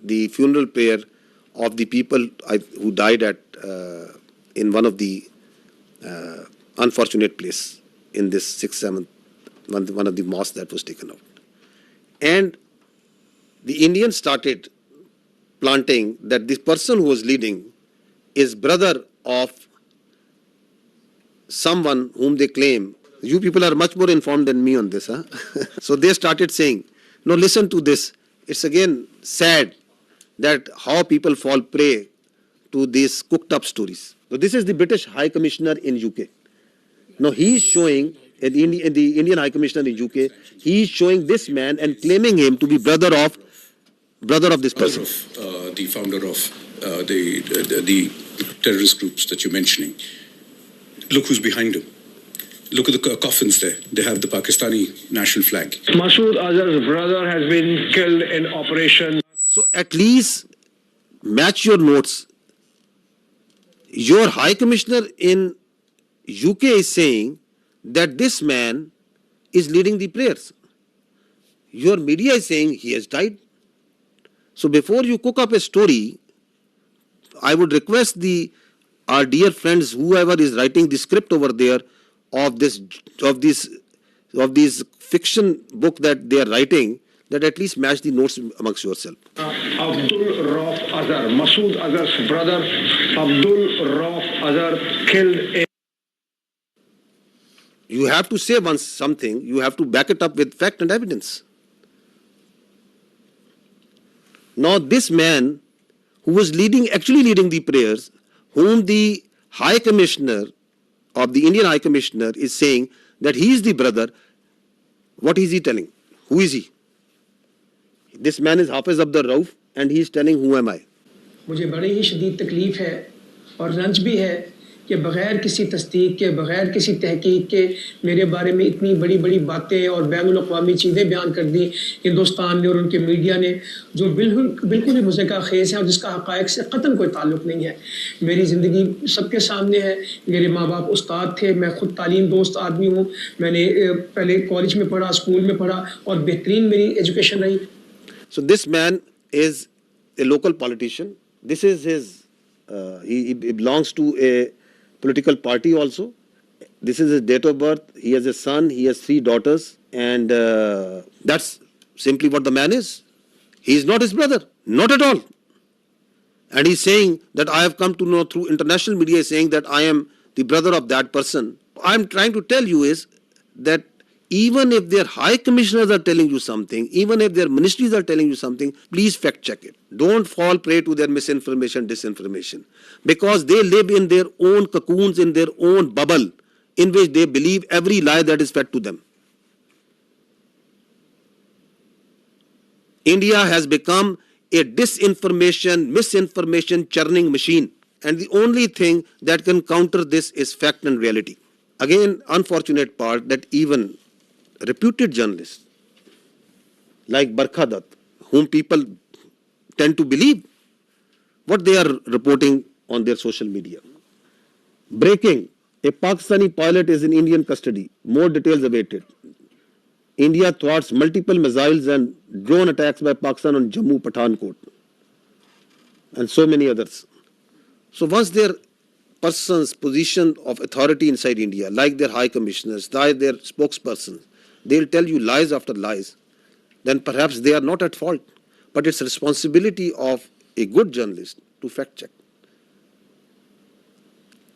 the funeral prayer of the people who died in one of the unfortunate place in this 6th, 7th, one of the mosques that was taken out. And the Indians started planting that this person who was leading is brother of someone whom they claim. You people are much more informed than me on this, huh? So they started saying, no, listen to this. It's again sad that how people fall prey to these cooked up stories. So this is the British High Commissioner in UK. Now he is showing, the Indian High Commissioner in UK, he is showing this man and claiming him to be brother of this person. The founder of the terrorist groups that you're mentioning. Look who's behind him. Look at the coffins there. They have the Pakistani national flag. Masood Azhar's brother has been killed in operation. So at least match your notes. Your High Commissioner in UK is saying that this man is leading the prayers. Your media is saying he has died. So before you cook up a story, I would request our dear friends, whoever is writing the script over there of this fiction book that they are writing, that at least match the notes amongst yourself. Abdul Rauf Azhar, Masood Azhar's brother, Abdul Rauf Azhar killed in. You have to say once something, you have to back it up with fact and evidence. Now this man who was actually leading the prayers, whom the High Commissioner of the Indian High Commissioner is saying that he is the brother, what is he telling? Who is he? This man is Hafiz Abdul Rauf and he is telling, who am I? मुझे बड़ी ही शदीद तकलीफ है और रंज भी है कि बग़ैर किसी तस्दीक के, बग़ैर किसी तहकीक के मेरे बारे में इतनी बड़ी बड़ी बातें और बैनुल अक़वामी चीज़ें बयान कर दी हिंदुस्तान ने और उनके मीडिया ने, जो बिल्कुल ही मुज़क्का खेज़ है और जिसका हक़ाइक़ से क़तन कोई ताल्लुक़ नहीं है। मेरी ज़िंदगी सबके सामने है। मेरे माँ बाप उस्ताद थे, मैं ख़ुद तालीम दोस्त आदमी हूँ। मैंने पहले कॉलेज में पढ़ा, स्कूल में पढ़ा और बेहतरीन मेरी एजुकेशन रही। So this man is a local politician. This is his, he belongs to a political party also. This is his date of birth. He has a son, he has 3 daughters, and that's simply what the man is. He is not his brother, not at all. And he's saying that I have come to know through international media, saying that I am the brother of that person. I'm trying to tell you is that even if their high commissioners are telling you something, even if their ministries are telling you something, please fact check it. Don't fall prey to their misinformation, disinformation. Because they live in their own cocoons, in their own bubble, in which they believe every lie that is fed to them. India has become a disinformation, misinformation churning machine. And the only thing that can counter this is fact and reality. Again, unfortunate part that even reputed journalists like Barkha Dutt, whom people tend to believe what they are reporting on their social media. Breaking, a Pakistani pilot is in Indian custody. More details awaited. India thwarts multiple missiles and drone attacks by Pakistan on Jammu, Pathankot, and so many others. So once their persons position of authority inside India, like their high commissioners, like their spokespersons, they'll tell you lies after lies, then perhaps they are not at fault. But it's responsibility of a good journalist to fact check.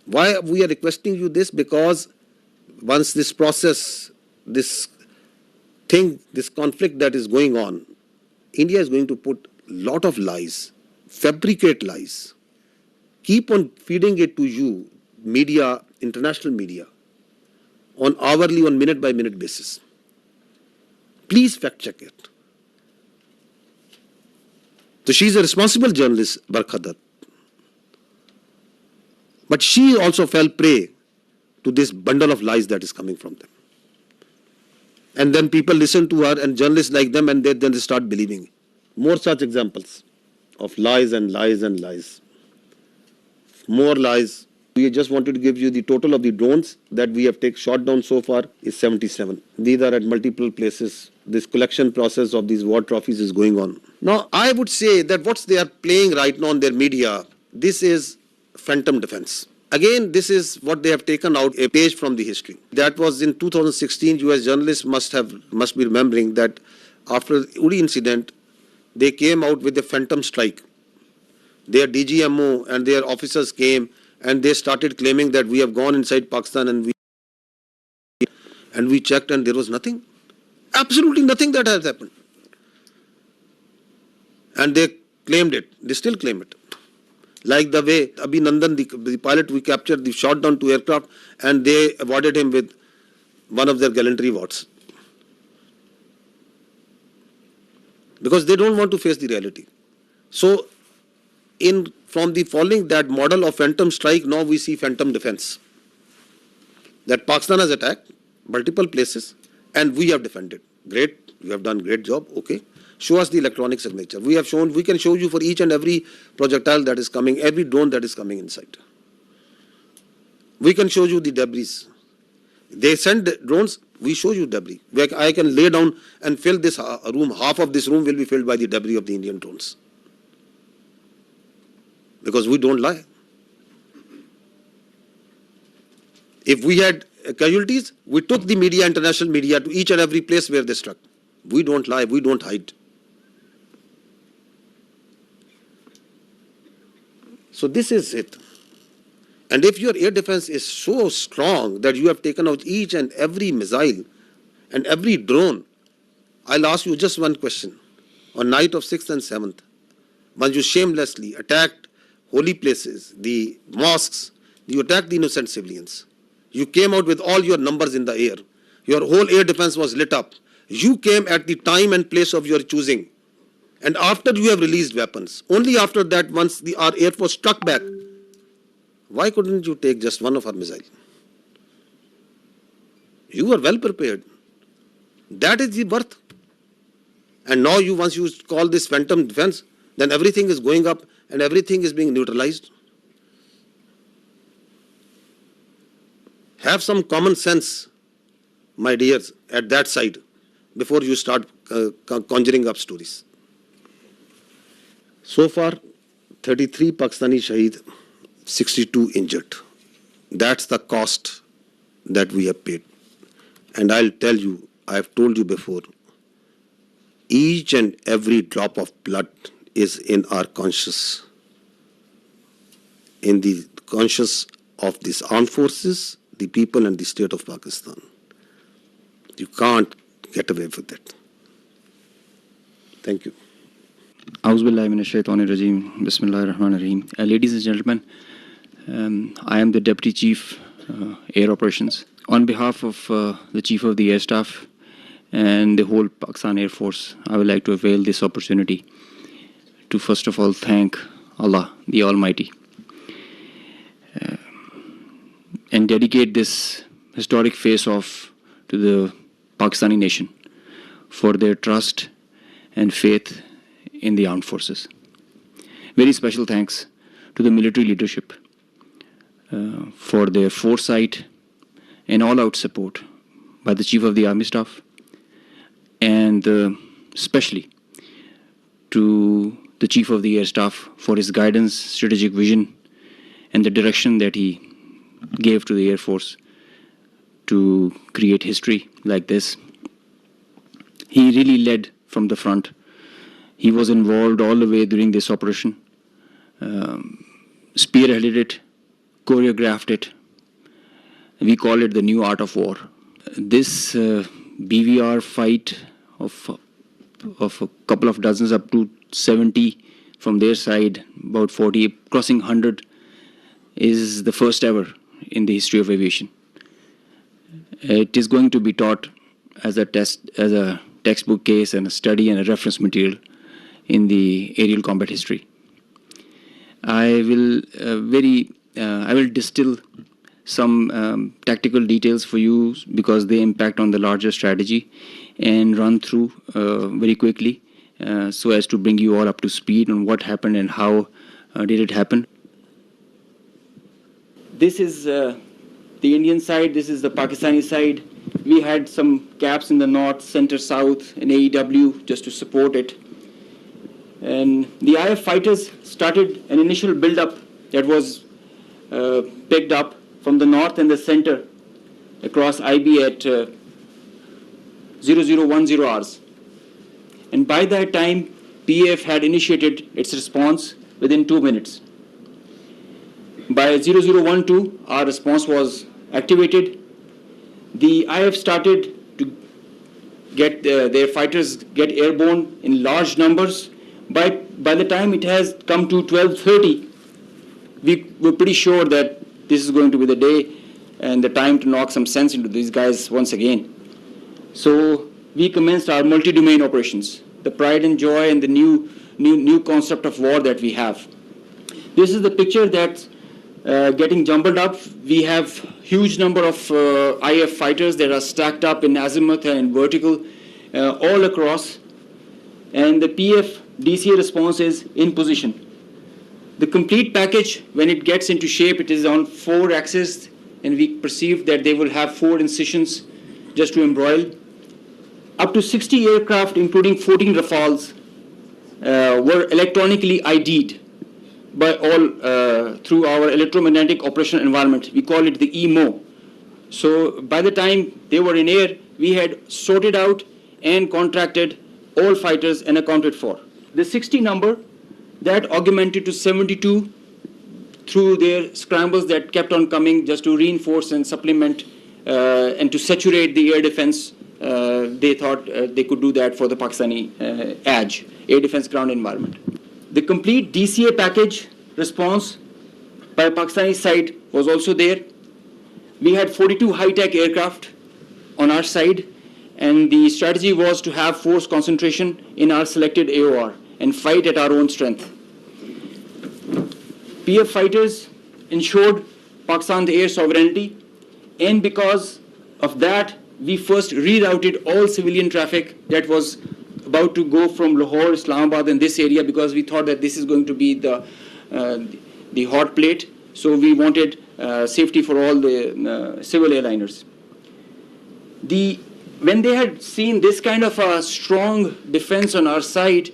Why we are requesting you this? Because once this process, this thing, this conflict that is going on, India is going to put a lot of lies, fabricate lies, keep on feeding it to you, media, international media, on hourly, on minute by minute basis. Please fact check it. So she's a responsible journalist, Barkha Dutt. But she also fell prey to this bundle of lies that is coming from them. And then people listen to her and journalists like them, and then they start believing. More such examples of lies and lies and lies. More lies. We just wanted to give you the total of the drones that we have shot down so far is 77. These are at multiple places. This collection process of these war trophies is going on. Now, I would say that what they are playing right now on their media, this is phantom defense. Again, this is what they have taken out, a page from the history. That was in 2016. US journalists must be remembering that after the Uri incident, they came out with a phantom strike. their DGMO and their officers came and they started claiming that we have gone inside Pakistan and we checked and there was nothing. Absolutely nothing that has happened. And they claimed it. They still claim it. Like the way Abhinandan, the pilot we captured, they shot down 2 aircraft and they awarded him with one of their gallantry awards. Because they don't want to face the reality. So, from the following that model of phantom strike, now we see phantom defense. That Pakistan has attacked multiple places and we have defended. Great, you have done great job, okay. Show us the electronic signature. We can show you for each and every projectile that is coming, every drone that is coming inside. We can show you the debris. They send drones, we show you debris. I can lay down and fill this room, half of this room will be filled by the debris of the Indian drones. Because we don't lie. If we had casualties, we took the media, international media, to each and every place where they struck. We don't lie, we don't hide. So this is it. And if your air defense is so strong that you have taken out each and every missile and every drone, I'll ask you just one question. On night of 6th and 7th, once you shamelessly attacked holy places, the mosques, you attacked the innocent civilians. You came out with all your numbers in the air. Your whole air defense was lit up. You came at the time and place of your choosing. And after you have released weapons, only after that, once our air force struck back, why couldn't you take just one of our missiles? You were well prepared. That is the worth. And now once you call this phantom defense, then everything is going up and everything is being neutralized. Have some common sense, my dears, at that side, before you start conjuring up stories. So far, 33 Pakistani Shaheed, 62 injured. That's the cost that we have paid. And I'll tell you, I have told you before, each and every drop of blood is in our conscience, in the conscience of these armed forces, the people and the state of Pakistan. You can't get away with it. Thank you. Auzubillahi minash shaitanir rajeem. Bismillahir Rahmanir Rahim. Ladies and gentlemen, I am the Deputy Chief Air Operations. On behalf of the Chief of the Air Staff and the whole Pakistan Air Force, I would like to avail this opportunity to first of all thank Allah, the Almighty, and dedicate this historic face-off to the Pakistani nation for their trust and faith in the armed forces. Very special thanks to the military leadership for their foresight and all-out support by the Chief of the Army Staff, and especially to the Chief of the Air Staff for his guidance, strategic vision, and the direction that he gave to the Air Force to create history like this. He really led from the front. He was involved all the way during this operation, spearheaded it, choreographed it. We call it the new art of war. This BVR fight of a couple of dozens up to 70 from their side, about 40, crossing 100, is the first ever in the history of aviation. It is going to be taught as a textbook case and a study and a reference material in the aerial combat history. I will distill some tactical details for you because they impact on the larger strategy, and run through very quickly so as to bring you all up to speed on what happened and how did it happen. This is the Indian side, this is the Pakistani side. We had some gaps in the north, center, south, and AEW just to support it. And the IF fighters started an initial build-up that was picked up from the north and the center across IB at 0010 hours. And by that time, PAF had initiated its response within 2 minutes. By 0012, our response was activated. The IF started to get their fighters get airborne in large numbers. By the time it has come to 12:30, we were pretty sure that this is going to be the day and the time to knock some sense into these guys once again. So we commenced our multi-domain operations, the pride and joy and the new concept of war that we have. This is the picture that's getting jumbled up. We have huge number of IF fighters that are stacked up in azimuth and vertical all across, and the PF DCA response is in position. The complete package, when it gets into shape, it is on 4 axes, and we perceive that they will have 4 incisions just to embroil. Up to 60 aircraft, including 14 Rafales, were electronically ID'd by all through our electromagnetic operational environment. We call it the EMO. So by the time they were in air, we had sorted out and contracted all fighters and accounted for. The 60 number, that augmented to 72 through their scrambles that kept on coming just to reinforce and supplement and to saturate the air defense. They thought they could do that for the Pakistani ADG, air defense ground environment. The complete DCA package response by Pakistani side was also there. We had 42 high-tech aircraft on our side, and the strategy was to have force concentration in our selected AOR and fight at our own strength. PF fighters ensured Pakistan's air sovereignty, and because of that, we first rerouted all civilian traffic that was about to go from Lahore, Islamabad, and this area, because we thought that this is going to be the hot plate. So we wanted safety for all the civil airliners. When they had seen this kind of a strong defense on our side,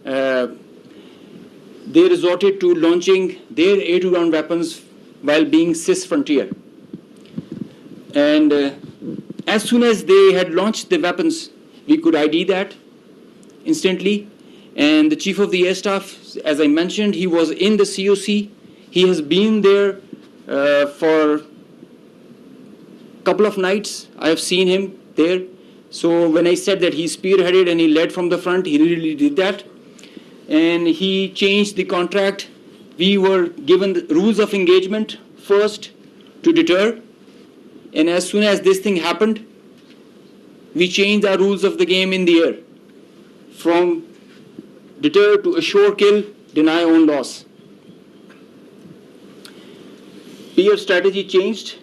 they resorted to launching their air-to-ground weapons while being cis-frontier. And as soon as they had launched the weapons, we could ID that instantly. And the Chief of the Air Staff, as I mentioned, he was in the COC. He has been there for a couple of nights. I have seen him there. So when I said that he spearheaded and he led from the front, he really did that. And he changed the contract. We were given the rules of engagement first to deter. And as soon as this thing happened, we changed our rules of the game in the air. From deter to assure kill, deny own loss. PF strategy changed.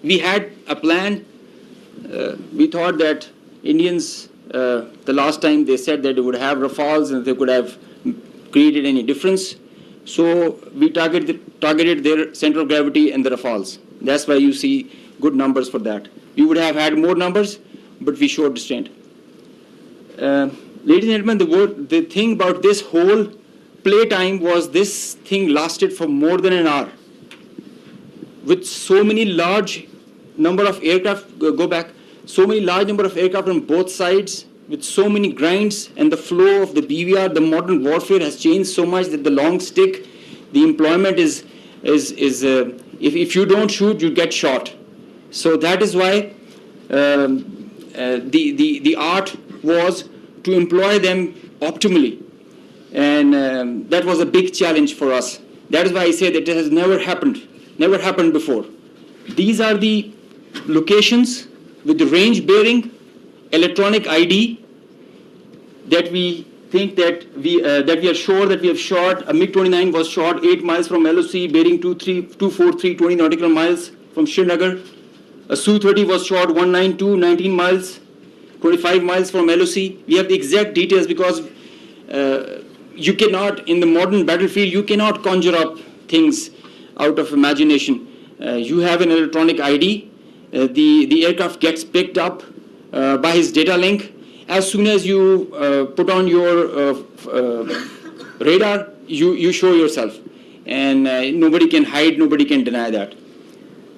We had a plan. We thought that Indians, the last time they said that they would have Rafales and they could have created any difference. So we targeted their center of gravity and the Rafales. That's why you see good numbers for that. We would have had more numbers, but we showed restraint. Ladies and gentlemen, the thing about this whole playtime was this thing lasted for more than an hour. With so many large number of aircraft, so many large number of aircraft on both sides, with so many grinds, and the flow of the BVR, the modern warfare has changed so much that the long stick, the employment is if you don't shoot, you get shot. So that is why the art was to employ them optimally, and that was a big challenge for us. That is why I say that it has never happened before. These are the locations with the range bearing, electronic ID, that we think that we are sure that we have shot. A MiG-29 was shot 8 miles from LOC, bearing 243 nautical miles from Srinagar. A Su-30 was shot 192, 19 miles, 25 miles from LOC. We have the exact details because you cannot, in the modern battlefield, you cannot conjure up things out of imagination. You have an electronic ID. The aircraft gets picked up by his data link. As soon as you put on your radar, you show yourself. And nobody can hide, nobody can deny that.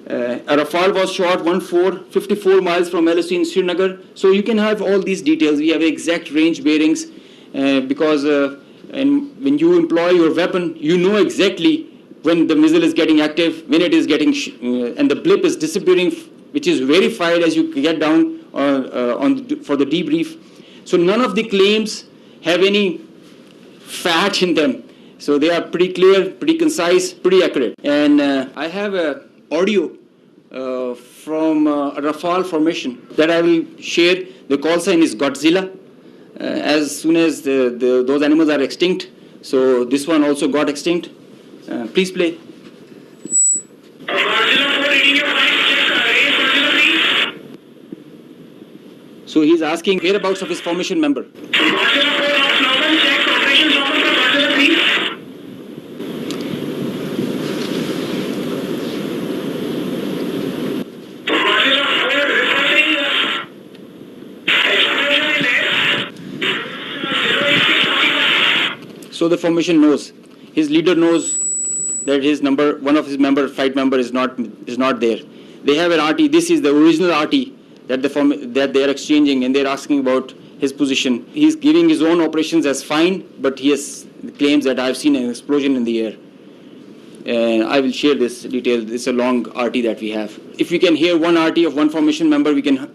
A Rafale was shot 54 miles from LOC in Srinagar. So you can have all these details. We have exact range bearings because And when you employ your weapon, you know exactly when the missile is getting active, when it is getting, and the blip is disappearing, which is verified as you get down for the debrief. So none of the claims have any fat in them. So they are pretty clear, pretty concise, pretty accurate. And I have an audio from a Rafale formation that I will share. The call sign is Godzilla. As soon as those animals are extinct, so this one also got extinct. Please play. So he's asking whereabouts of his formation member. So the formation knows, his leader knows that his number, one of his flight member is not there. They have an RT. This is the original RT that they are exchanging, and they're asking about his position. He's giving his own operations as fine, but he has claims that I've seen an explosion in the air. And I will share this detail. It's a long RT that we have. If we can hear one RT of one formation member, we can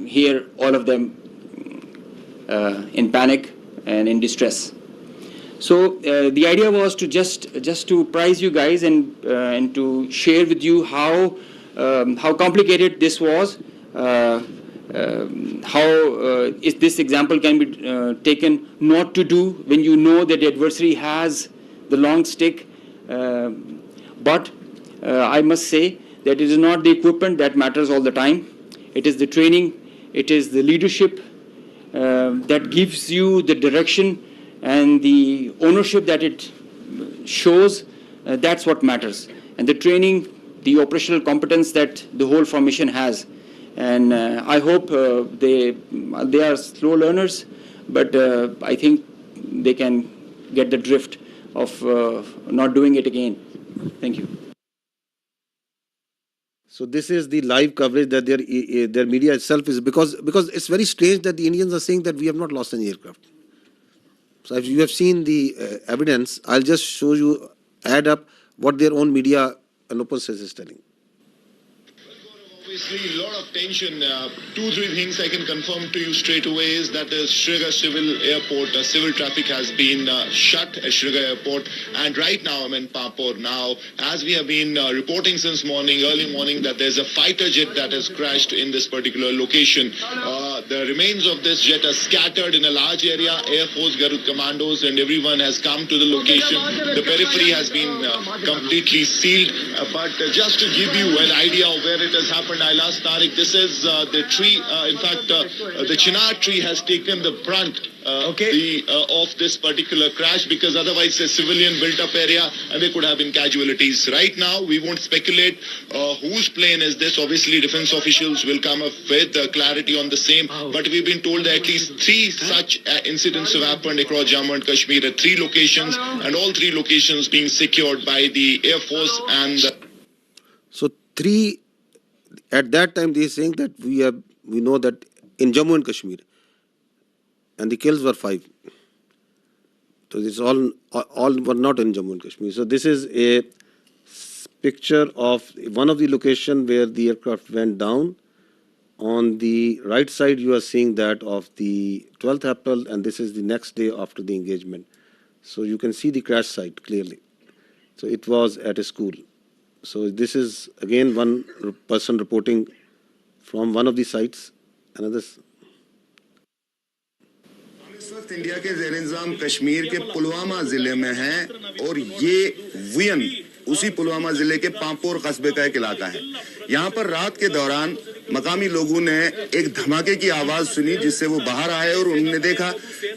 hear all of them in panic and in distress. So the idea was to just to prize you guys and to share with you how complicated this was, how this example can be taken not to do when you know that the adversary has the long stick. But I must say that it is not the equipment that matters all the time. It is the training, it is the leadership that gives you the direction and the ownership that it shows. That's what matters. And the training, the operational competence that the whole formation has. And I hope they are slow learners, but I think they can get the drift of not doing it again. Thank you. So this is the live coverage that their media itself is, because it's very strange that the Indians are saying that we have not lost any aircraft. So if you have seen the evidence, I'll just show you, add up what their own media and open source is telling. Obviously, a lot of tension. 2-3 things I can confirm to you straight away is that the Srinagar Civil Airport, civil traffic has been shut at Srinagar Airport. And right now, I'm in Pampur. Now, as we have been reporting since morning, early morning, that there's a fighter jet that has crashed in this particular location. The remains of this jet are scattered in a large area. Air Force Garud commandos and everyone has come to the location. The periphery has been completely sealed. But just to give you an idea of where it has happened, I'll ask Tariq, this is the tree. In fact, the chinar tree has taken the brunt of this particular crash, because otherwise a civilian built up area and there could have been casualties. Right now, we won't speculate whose plane is this. Obviously, defense officials will come up with clarity on the same. But we've been told that at least 3 such incidents have happened across Jammu and Kashmir at 3 locations, and all 3 locations being secured by the Air Force and. So 3. At that time, they are saying that we know that in Jammu and Kashmir, and the kills were 5. So this all were not in Jammu and Kashmir. So this is a picture of one of the location where the aircraft went down. On the right side, you are seeing that of the 12th April, and this is the next day after the engagement. So you can see the crash site clearly. So it was at a school. So this is again one person reporting from one of the sites. Another. इस वक्त India के ज़ेर-ए-इंतज़ाम कश्मीर के पुलवामा जिले में हैं, और ये vein उसी पुलवामा जिले के पांपोर कस्बे का एक इलाका है। यहाँ पर रात के दौरान मकामी लोगों ने एक धमाके की आवाज सुनी, जिससे वो बाहर आए और उन्होंने देखा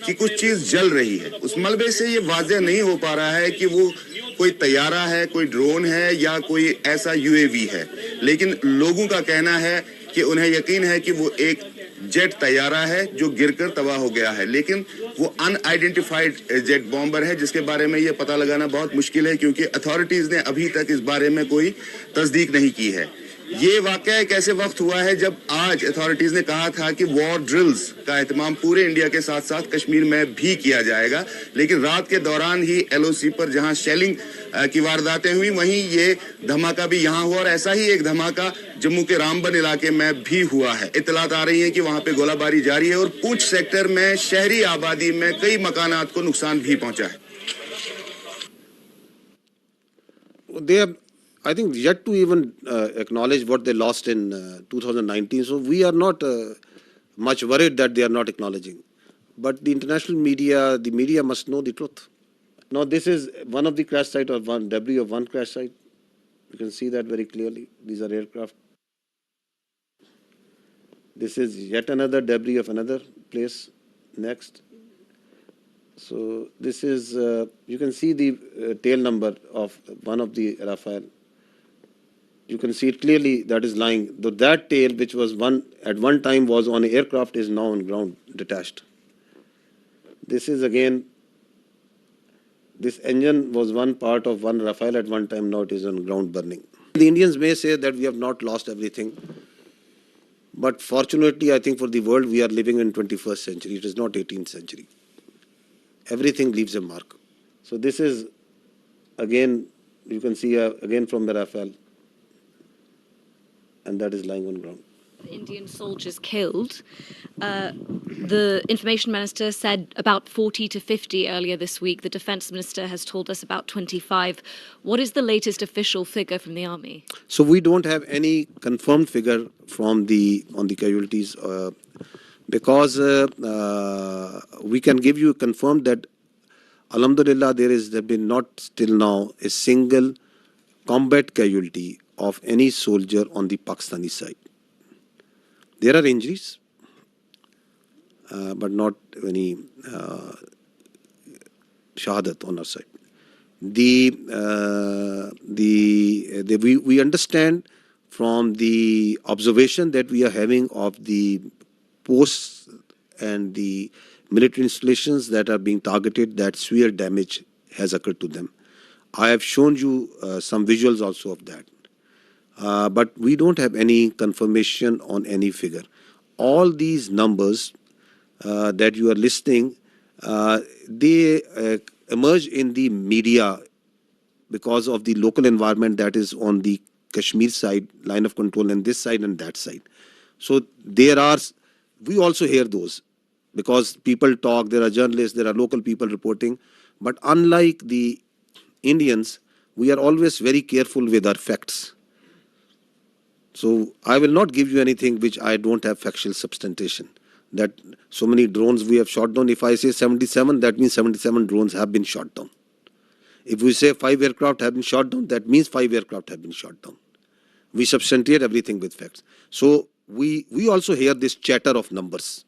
कि कुछ चीज जल रही है। उस मलबे से ये वाज़ेह नहीं हो पा रहा है कि वो कोई तैयारा है, कोई ड्रोन है या कोई ऐसा यूएवी है, लेकिन लोगों का कहना है कि उन्हें यकीन है कि वो एक जेट तैयारा है जो गिरकर तबाह हो गया है, लेकिन वो अनआइडेंटिफाइड जेट बॉम्बर है, जिसके बारे में ये पता लगाना बहुत मुश्किल है, क्योंकि अथॉरिटीज ने अभी तक इस बारे में कोई तस्दीक नहीं की है। ये वाकया एक ऐसे वक्त हुआ है जब आज अथॉरिटीज ने कहा था कि वॉर ड्रिल्स का एहतमाम पूरे इंडिया के साथ साथ कश्मीर में भी किया जाएगा, लेकिन रात के दौरान ही LOC पर जहां शेलिंग की वारदातें हुई वहीं ये धमाका भी यहां हुआ और ऐसा ही एक धमाका जम्मू के रामबन इलाके में भी हुआ है। इत्तलात आ रही है कि वहां पे गोलाबारी जारी है और पूंछ सेक्टर में शहरी आबादी में कई मकानात को नुकसान भी पहुंचा है। They have, I think, yet to even acknowledge what they lost in 2019. So we are not much worried that they are not acknowledging. But the international media, the media must know the truth. Now this is one of the crash site or one debris of one crash site. You can see that very clearly. These are aircraft. This is yet another debris of another place. Next. So this is, you can see the tail number of one of the Rafale. You can see it clearly that is lying. Though that tail, which was at one time was on an aircraft, is now on ground, detached. This is again, this engine was one part of one Rafale at one time, now it is on ground burning. The Indians may say that we have not lost everything. But fortunately, I think for the world, we are living in 21st century. It is not 18th century. Everything leaves a mark. So this is, again, you can see again from the Rafale, and that is lying on ground. Indian soldiers killed. The information minister said about 40 to 50 earlier this week. The defense minister has told us about 25. What is the latest official figure from the army? So we don't have any confirmed figure on the casualties. Because we can give you confirmed that Alhamdulillah there has been not till now a single combat casualty of any soldier on the Pakistani side. There are injuries, but not any shahadat on our side. We understand from the observation that we are having of the posts and the military installations that are being targeted, that severe damage has occurred to them. I have shown you some visuals also of that. But we don't have any confirmation on any figure. All these numbers that you are listing, they emerge in the media because of the local environment that is on the Kashmir side, line of control, and this side and that side. So we also hear those because people talk, there are journalists, there are local people reporting. But unlike the Indians, we are always very careful with our facts. So I will not give you anything which I don't have factual substantiation. That so many drones we have shot down. If I say 77, that means 77 drones have been shot down. If we say 5 aircraft have been shot down, that means 5 aircraft have been shot down. We substantiate everything with facts. So we also hear this chatter of numbers.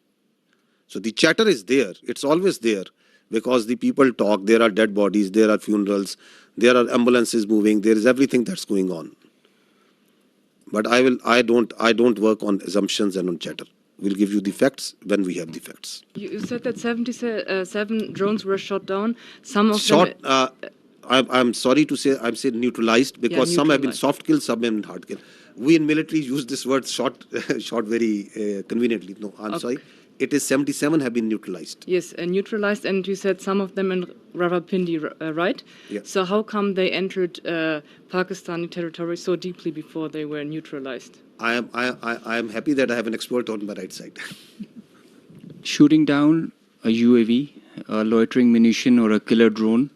So the chatter is there. It's always there because the people talk. There are dead bodies. There are funerals. There are ambulances moving. There is everything that's going on. But I don't work on assumptions and on chatter. We'll give you the facts when we have the facts. You said that 77 drones were shot down. Some of them... I'm sorry to say, I'm saying neutralized because some have been soft killed, some have been hard killed. We in military use this word shot very conveniently. No, I'm sorry. It is 77 have been neutralized. Yes, neutralized, and you said some of them in Rawalpindi, right? Yeah. So how come they entered Pakistani territory so deeply before they were neutralized? I am happy that I have an expert on my right side. Shooting down a UAV, a loitering munition or a killer drone,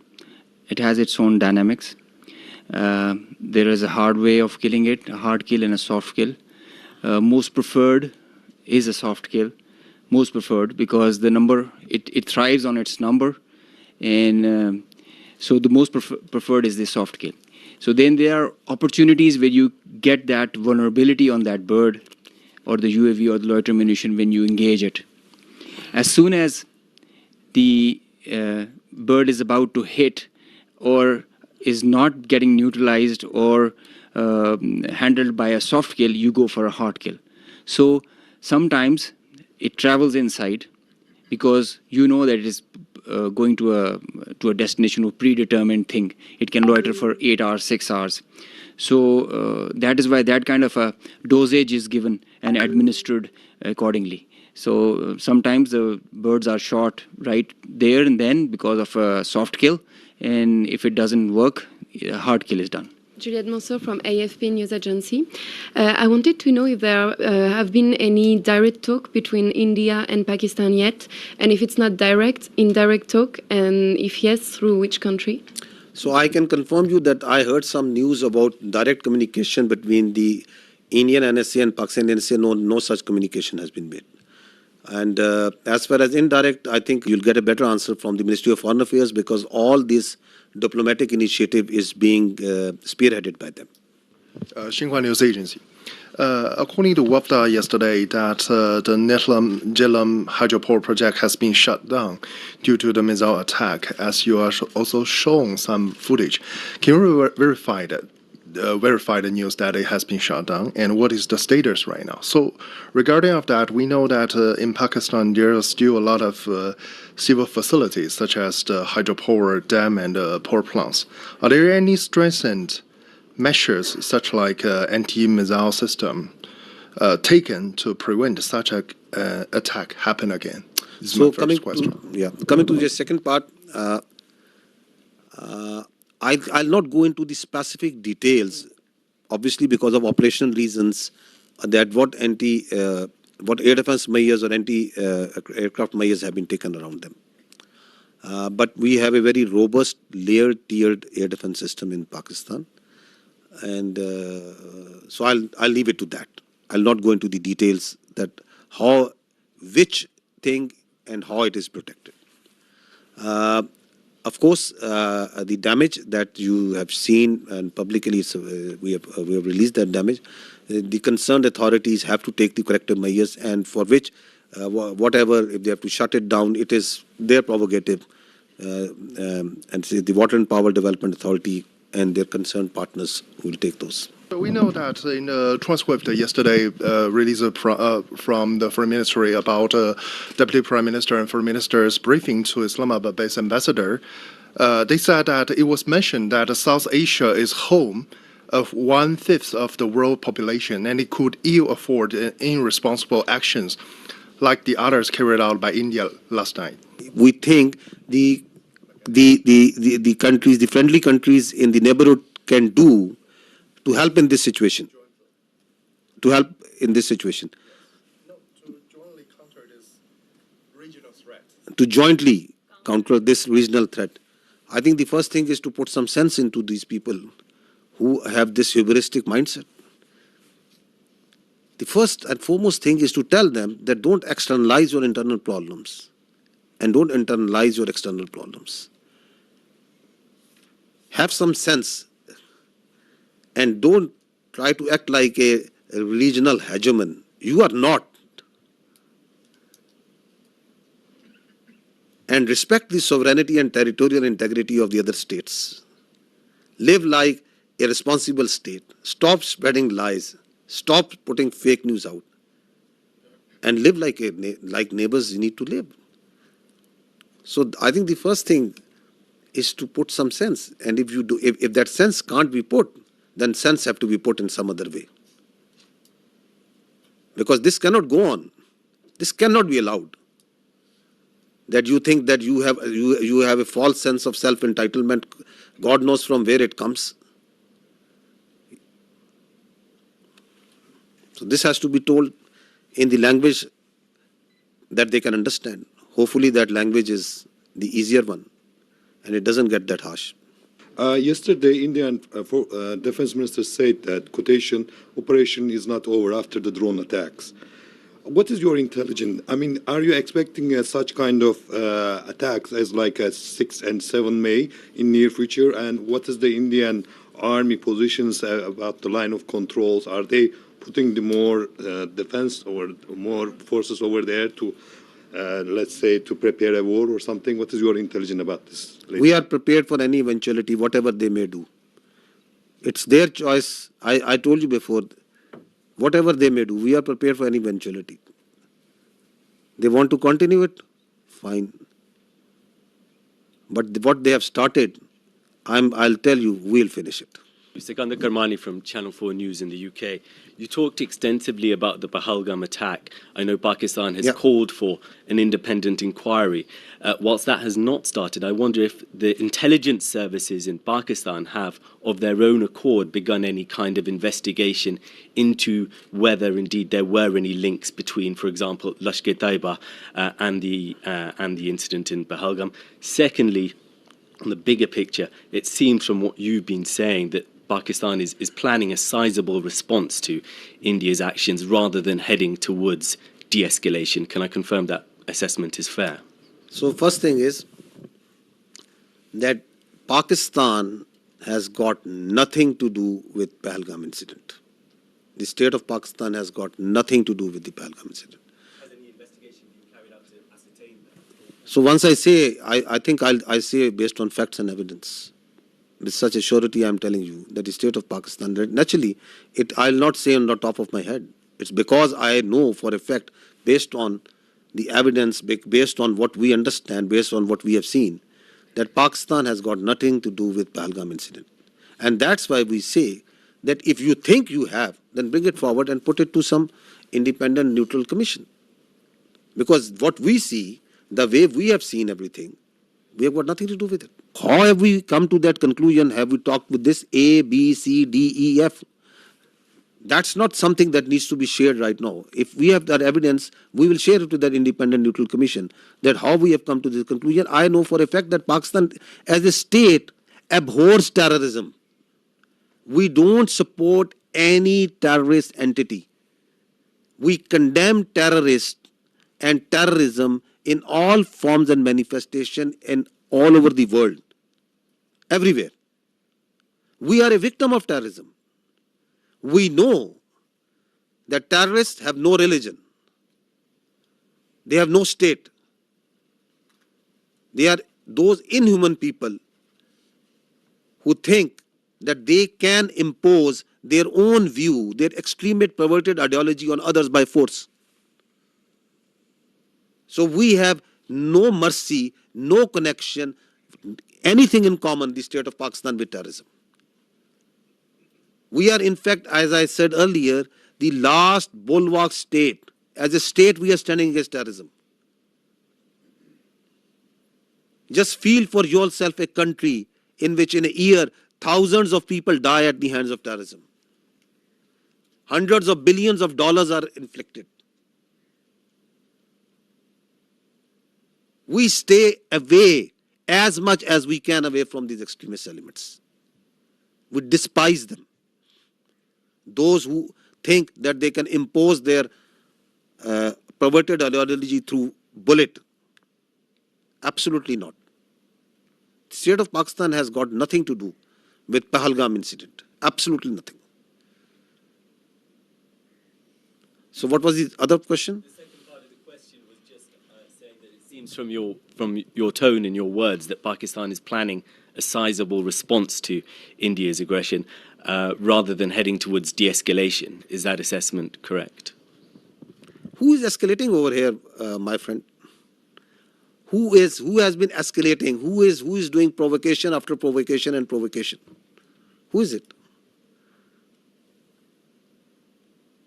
it has its own dynamics. There is a hard way of killing it, a hard kill and a soft kill. Most preferred is a soft kill. Most preferred because the number, it thrives on its number, and so the most preferred is the soft kill. So then there are opportunities where you get that vulnerability on that bird or the UAV or the loiter munition when you engage it. As soon as the bird is about to hit or is not getting neutralized or handled by a soft kill, you go for a hard kill. So sometimes it travels inside because you know that it is going to a destination or predetermined thing. It can loiter for 8 hours, 6 hours. So that is why that kind of a dosage is given and administered accordingly. So sometimes the birds are shot right there and then because of a soft kill, and if it doesn't work, a hard kill is done. Juliette Mansour from AFP News Agency. I wanted to know if there have been any direct talk between India and Pakistan yet, and if it's not direct, indirect talk, and if yes, through which country? So I can confirm you that I heard some news about direct communication between the Indian NSA and Pakistan NSA. No such communication has been made. And as far as indirect, I think you'll get a better answer from the Ministry of Foreign Affairs, because all this diplomatic initiative is being spearheaded by them. Xinhua News Agency. According to WAFTA yesterday, that the Neelam hydropower project has been shut down due to the missile attack, as you are also shown some footage. Can you verify the news that it has been shut down, and what is the status right now? So regarding of that, we know that in Pakistan there are still a lot of civil facilities such as the hydropower dam and power plants. Are there any strengthened measures such like anti-missile system taken to prevent such a attack happen again? This is my first question. Coming to the second part, I'll not go into the specific details, obviously because of operational reasons, that what air defense measures or anti-aircraft measures have been taken around them. But we have a very robust layered-tiered air defense system in Pakistan, and so I'll leave it to that. I'll not go into the details that which thing and how it is protected. Of course, the damage that you have seen, and publicly we have released that damage. The concerned authorities have to take the corrective measures, and for which, whatever, if they have to shut it down, it is their prerogative, and the Water and Power Development Authority and their concerned partners will take those. We know that in the transcript yesterday released from the Foreign Ministry about Deputy Prime Minister and Foreign Minister's briefing to Islamabad-based ambassador, they said that it was mentioned that South Asia is home of 1/5 of the world population, and it could ill afford irresponsible actions like the others carried out by India last night. We think the countries, the friendly countries in the neighborhood can do to help in this situation. To jointly counter this regional threat. I think the first thing is to put some sense into these people who have this hubristic mindset. The first and foremost thing is to tell them that don't externalize your internal problems and don't internalize your external problems. Have some sense and don't try to act like a regional hegemon. You are not. And respect the sovereignty and territorial integrity of the other states. Live like a responsible state. Stop spreading lies. Stop putting fake news out. And live like neighbors you need to live. So I think the first thing is to put some sense. And if that sense can't be put, then sense have to be put in some other way. Because this cannot go on. This cannot be allowed. That you think that you have a false sense of self-entitlement, God knows from where it comes. So this has to be told in the language that they can understand. Hopefully that language is the easier one and it doesn't get that harsh. Yesterday, Indian Defense Minister said that quotation operation is not over after the drone attacks. What is your intelligence? I mean, are you expecting such kind of attacks as like a 6 and 7 May in near future? And what is the Indian army positions about the line of controls? Are they putting the more defense or more forces over there to, let's say, to prepare a war or something? What is your intelligence about this? We are prepared for any eventuality, whatever they may do. It's their choice. I told you before, whatever they may do, we are prepared for any eventuality. They want to continue it, fine. But what they have started, I'll tell you, we'll finish it. Sikandar Karmani from Channel 4 News in the UK. You talked extensively about the Pahalgam attack. I know Pakistan has called for an independent inquiry. Whilst that has not started, I wonder if the intelligence services in Pakistan have, of their own accord, begun any kind of investigation into whether indeed there were any links between, for example, Lashkar-e-Taiba and the incident in Pahalgam. Secondly, on the bigger picture, it seems from what you've been saying that Pakistan is planning a sizable response to India's actions rather than heading towards de-escalation. Can I confirm that assessment is fair? So first thing is that Pakistan has got nothing to do with Pahalgam incident. The state of Pakistan has got nothing to do with the Pahalgam incident. So once I say, I think I say based on facts and evidence. With such a surety, I'm telling you that the state of Pakistan, naturally, I'll not say on the top of my head. It's because I know for a fact, based on the evidence, based on what we understand, based on what we have seen, that Pakistan has got nothing to do with Pahalgam incident. And that's why we say that if you think you have, then bring it forward and put it to some independent, neutral commission. Because what we see, the way we have seen everything, we have got nothing to do with it. How have we come to that conclusion? Have we talked with this A, B, C, D, E, F? That's not something that needs to be shared right now. If we have that evidence, we will share it with that independent neutral commission, that how we have come to this conclusion. I know for a fact that Pakistan as a state abhors terrorism. We don't support any terrorist entity. We condemn terrorists and terrorism in all forms and manifestation and all over the world, everywhere. We are a victim of terrorism. We know that terrorists have no religion. They have no state. They are those inhuman people who think that they can impose their own view, their extremist perverted ideology on others by force. So we have no mercy, no connection, anything in common, the state of Pakistan, with terrorism. We are, in fact, as I said earlier, the last bulwark state. As a state, we are standing against terrorism. Just feel for yourself a country in which in a year, thousands of people die at the hands of terrorism. Hundreds of billions of dollars are inflicted. We stay away as much as we can away from these extremist elements. We despise them. Those who think that they can impose their perverted ideology through bullet. Absolutely not. The state of Pakistan has got nothing to do with Pahalgam incident. Absolutely nothing. So what was the other question? Seems from your tone and your words that Pakistan is planning a sizable response to India's aggression rather than heading towards de-escalation. Is that assessment correct? Who is escalating over here, my friend? Who has been escalating? Who is doing provocation after provocation and provocation? Who is it?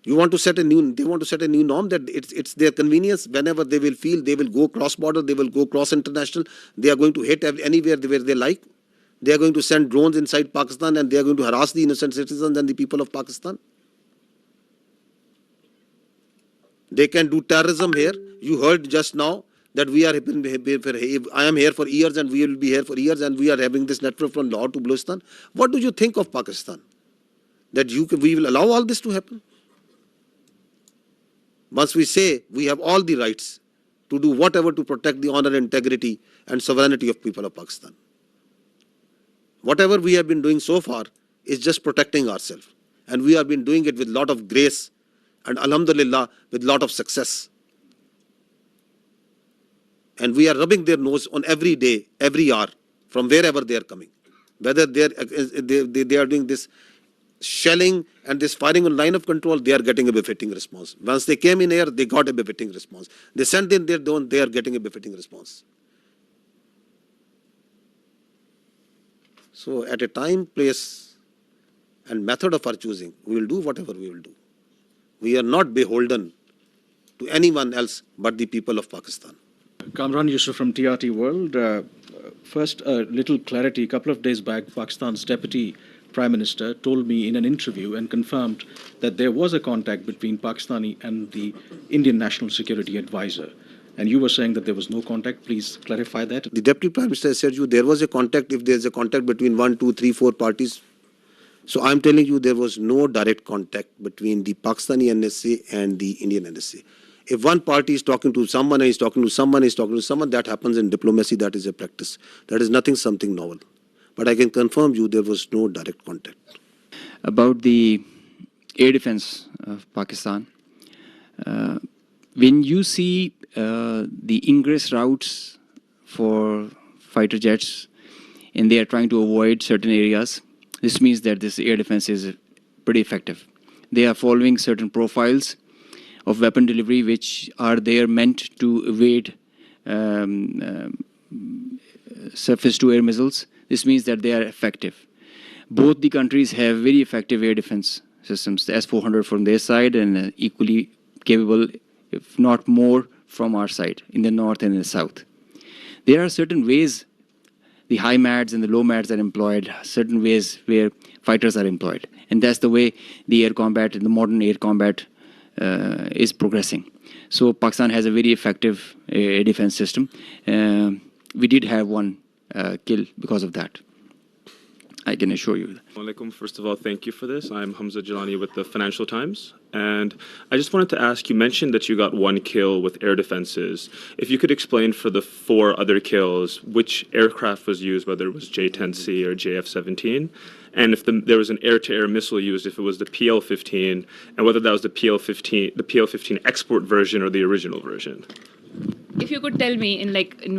They want to set a new norm that it's their convenience. Whenever they will feel, they will go cross-border, they will go cross-international. They are going to hit anywhere where they like. They are going to send drones inside Pakistan and they are going to harass the innocent citizens and the people of Pakistan. They can do terrorism here. You heard just now that I am here for years and we will be here for years and we are having this network from Lahore to Balochistan. What do you think of Pakistan? That we will allow all this to happen? Once we say we have all the rights to do whatever to protect the honor, integrity and sovereignty of people of Pakistan. Whatever we have been doing so far is just protecting ourselves. And we have been doing it with a lot of grace and alhamdulillah with a lot of success. And we are rubbing their nose on every day, every hour, from wherever they are coming. Whether they are doing this shelling and this firing on line of control, they are getting a befitting response. Once they came in here, they got a befitting response. They sent in their drone, they are getting a befitting response. So at a time, place, and method of our choosing, we will do whatever we will do. We are not beholden to anyone else but the people of Pakistan. Kamran Yusuf from TRT World. First, a little clarity. A couple of days back, Pakistan's Deputy Prime Minister told me in an interview and confirmed that there was a contact between Pakistani and the Indian National Security Advisor. And you were saying that there was no contact. Please clarify that. The Deputy Prime Minister said you there was a contact if there is a contact between 1, 2, 3, 4 parties. So I'm telling you there was no direct contact between the Pakistani NSA and the Indian NSA. If one party is talking to someone, is talking to someone, is talking to someone, that happens in diplomacy, that is a practice. That is nothing something novel. But I can confirm you there was no direct contact. About the air defense of Pakistan, when you see the ingress routes for fighter jets and they are trying to avoid certain areas, this means that this air defense is pretty effective. They are following certain profiles of weapon delivery which are there meant to evade surface-to-air missiles. This means that they are effective. Both the countries have very effective air defense systems, the S-400 from their side and equally capable, if not more, from our side, in the north and in the south. There are certain ways the high MADs and the low MADs are employed, certain ways where fighters are employed. And that's the way the air combat, the modern air combat is progressing. So Pakistan has a very effective air defense system. We did have one kill because of that. I can assure you. Alaikum. First of all, thank you for this. I'm Hamza Jalani with the Financial Times. And I just wanted to ask, you mentioned that you got one kill with air defenses. If you could explain for the 4 other kills, which aircraft was used, whether it was J-10C or JF-17, and if there was an air-to-air missile used, if it was the PL-15, and whether that was the PL-15 export version or the original version. If you could tell me in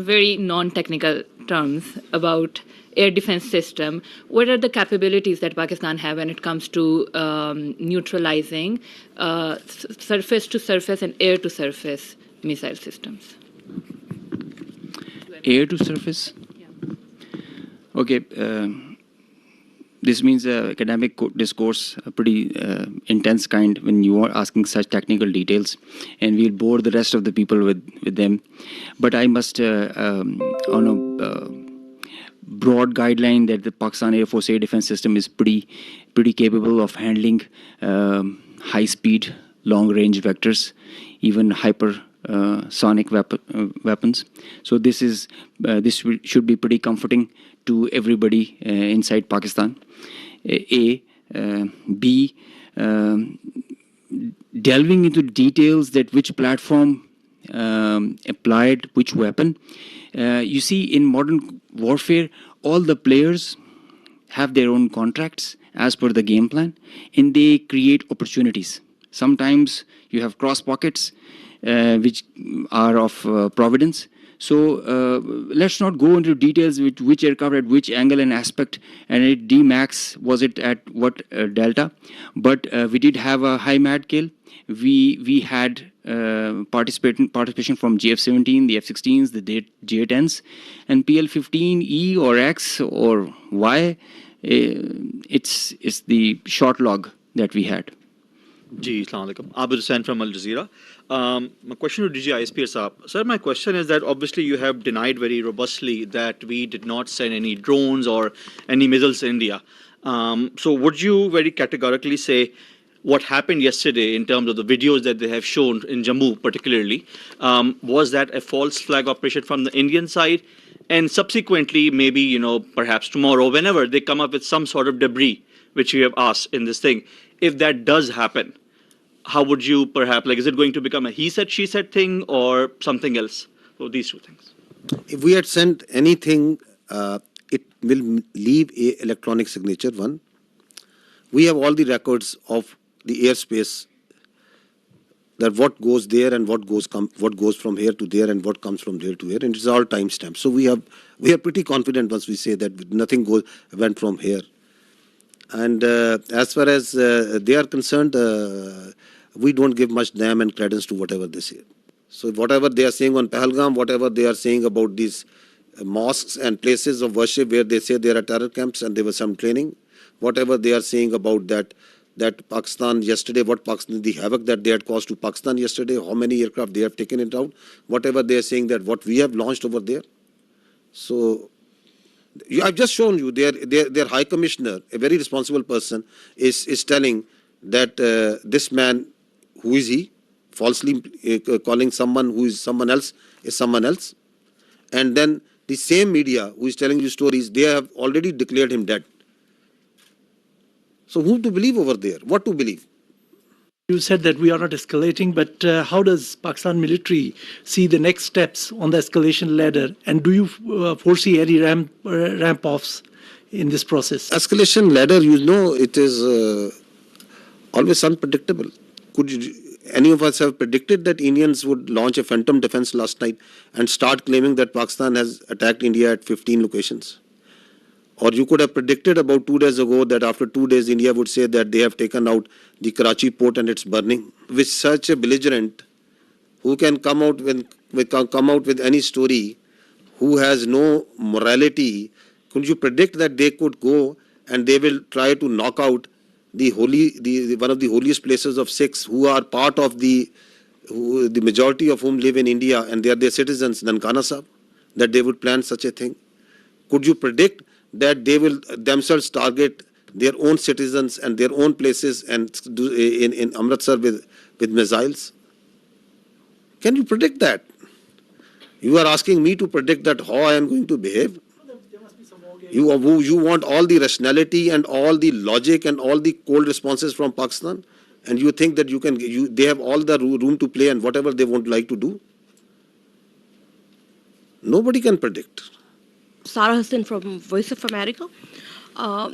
very non-technical terms about air defense system, what are the capabilities that Pakistan have when it comes to neutralizing surface-to-surface and air-to-surface missile systems? Air-to-surface? Yeah. Okay. This means academic discourse, a pretty intense kind when you are asking such technical details, and we'll bore the rest of the people with them. But I must, on a broad guideline, that the Pakistan Air Force air defense system is pretty capable of handling high-speed, long-range vectors, even hypersonic weapons. So this should be pretty comforting to everybody inside Pakistan. B, delving into details that which platform applied which weapon. You see, in modern warfare, all the players have their own contracts as per the game plan, and they create opportunities. Sometimes you have cross pockets which are of providence. So let's not go into details with which aircraft at which angle and aspect, and at D-max was it at what delta. But we did have a high MAD kill. We had participation from JF-17, the F-16s, the J-10s, and PL-15E or X or Y. It's the short log that we had. Ji, Assalamu alaikum. Abid Hussain from Al Jazeera. My question to DG ISP Saab. Sir, my question is that obviously you have denied very robustly that we did not send any drones or any missiles to India. So would you very categorically say what happened yesterday in terms of the videos that they have shown in Jammu particularly, was that a false flag operation from the Indian side? And subsequently, maybe, perhaps tomorrow, whenever they come up with some sort of debris, which you have asked in this thing, if that does happen, how would you perhaps, is it going to become a he said, she said thing or something else? So these two things. If we had sent anything, it will leave a electronic signature, one. We have all the records of the airspace, that what goes there and what goes from here to there and what comes from there to here, and it's all timestamped. So we are pretty confident once we say that nothing went from here. And as far as they are concerned, we don't give much damn and credence to whatever they say. So whatever they are saying on Pahalgam, whatever they are saying about these mosques and places of worship where they say there are terror camps and there was some training, whatever they are saying about that Pakistan yesterday, the havoc that they had caused to Pakistan yesterday, how many aircraft they have taken it out, whatever they are saying that what we have launched over there. So I've just shown you their High Commissioner, a very responsible person, is telling that this man, who is he, falsely calling someone who is someone else is someone else. And then the same media who is telling you stories, they have already declared him dead. So whom to believe over there? What to believe? You said that we are not escalating, but how does Pakistan military see the next steps on the escalation ladder? And do you foresee any ramp-offs in this process? Escalation ladder, it is always unpredictable. Any of us have predicted that Indians would launch a phantom defense last night and start claiming that Pakistan has attacked India at 15 locations? Or you could have predicted about 2 days ago that after 2 days India would say that they have taken out the Karachi port and it's burning. With such a belligerent who can come out with any story, who has no morality, could you predict that they could go and they will try to knock out one of the holiest places of Sikhs, who are part of the majority of whom live in India and they are their citizens, Nankana Sahib, that they would plan such a thing? Could you predict that they will themselves target their own citizens and their own places and in Amritsar with missiles? Can you predict that? You are asking me to predict that how I am going to behave? You want all the rationality and all the logic and all the cold responses from Pakistan, and you think that they have all the room to play and whatever they would like to do? Nobody can predict. Sarah Hassan from Voice of America.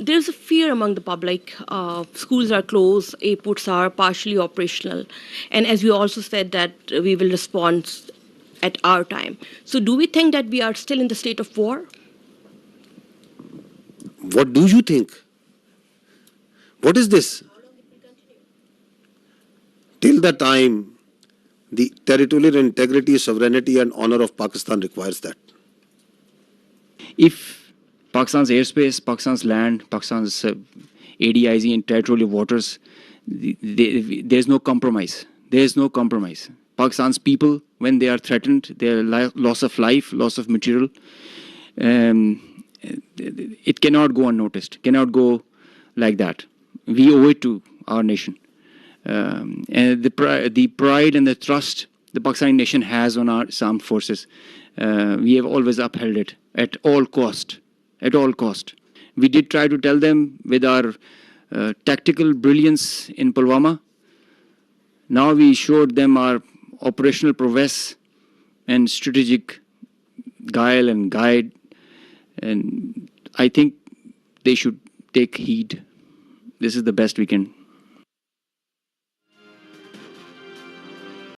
There's a fear among the public. Schools are closed, airports are partially operational, and as you also said that we will respond at our time. So do we think that we are still in the state of war? What do you think? What is this? Till the time the territorial integrity, sovereignty and honor of Pakistan requires that. If Pakistan's airspace, Pakistan's land, Pakistan's ADIZ and territorial waters, there's no compromise. There's no compromise. Pakistan's people, when they are threatened, their loss of life, loss of material, it cannot go unnoticed, cannot go like that. We owe it to our nation. And the pride and the trust the Pakistani nation has on our armed forces, we have always upheld it at all cost. At all cost. We did try to tell them with our tactical brilliance in Pulwama. Now we showed them our operational prowess and strategic guile and guide. And I think they should take heed. This is the best we can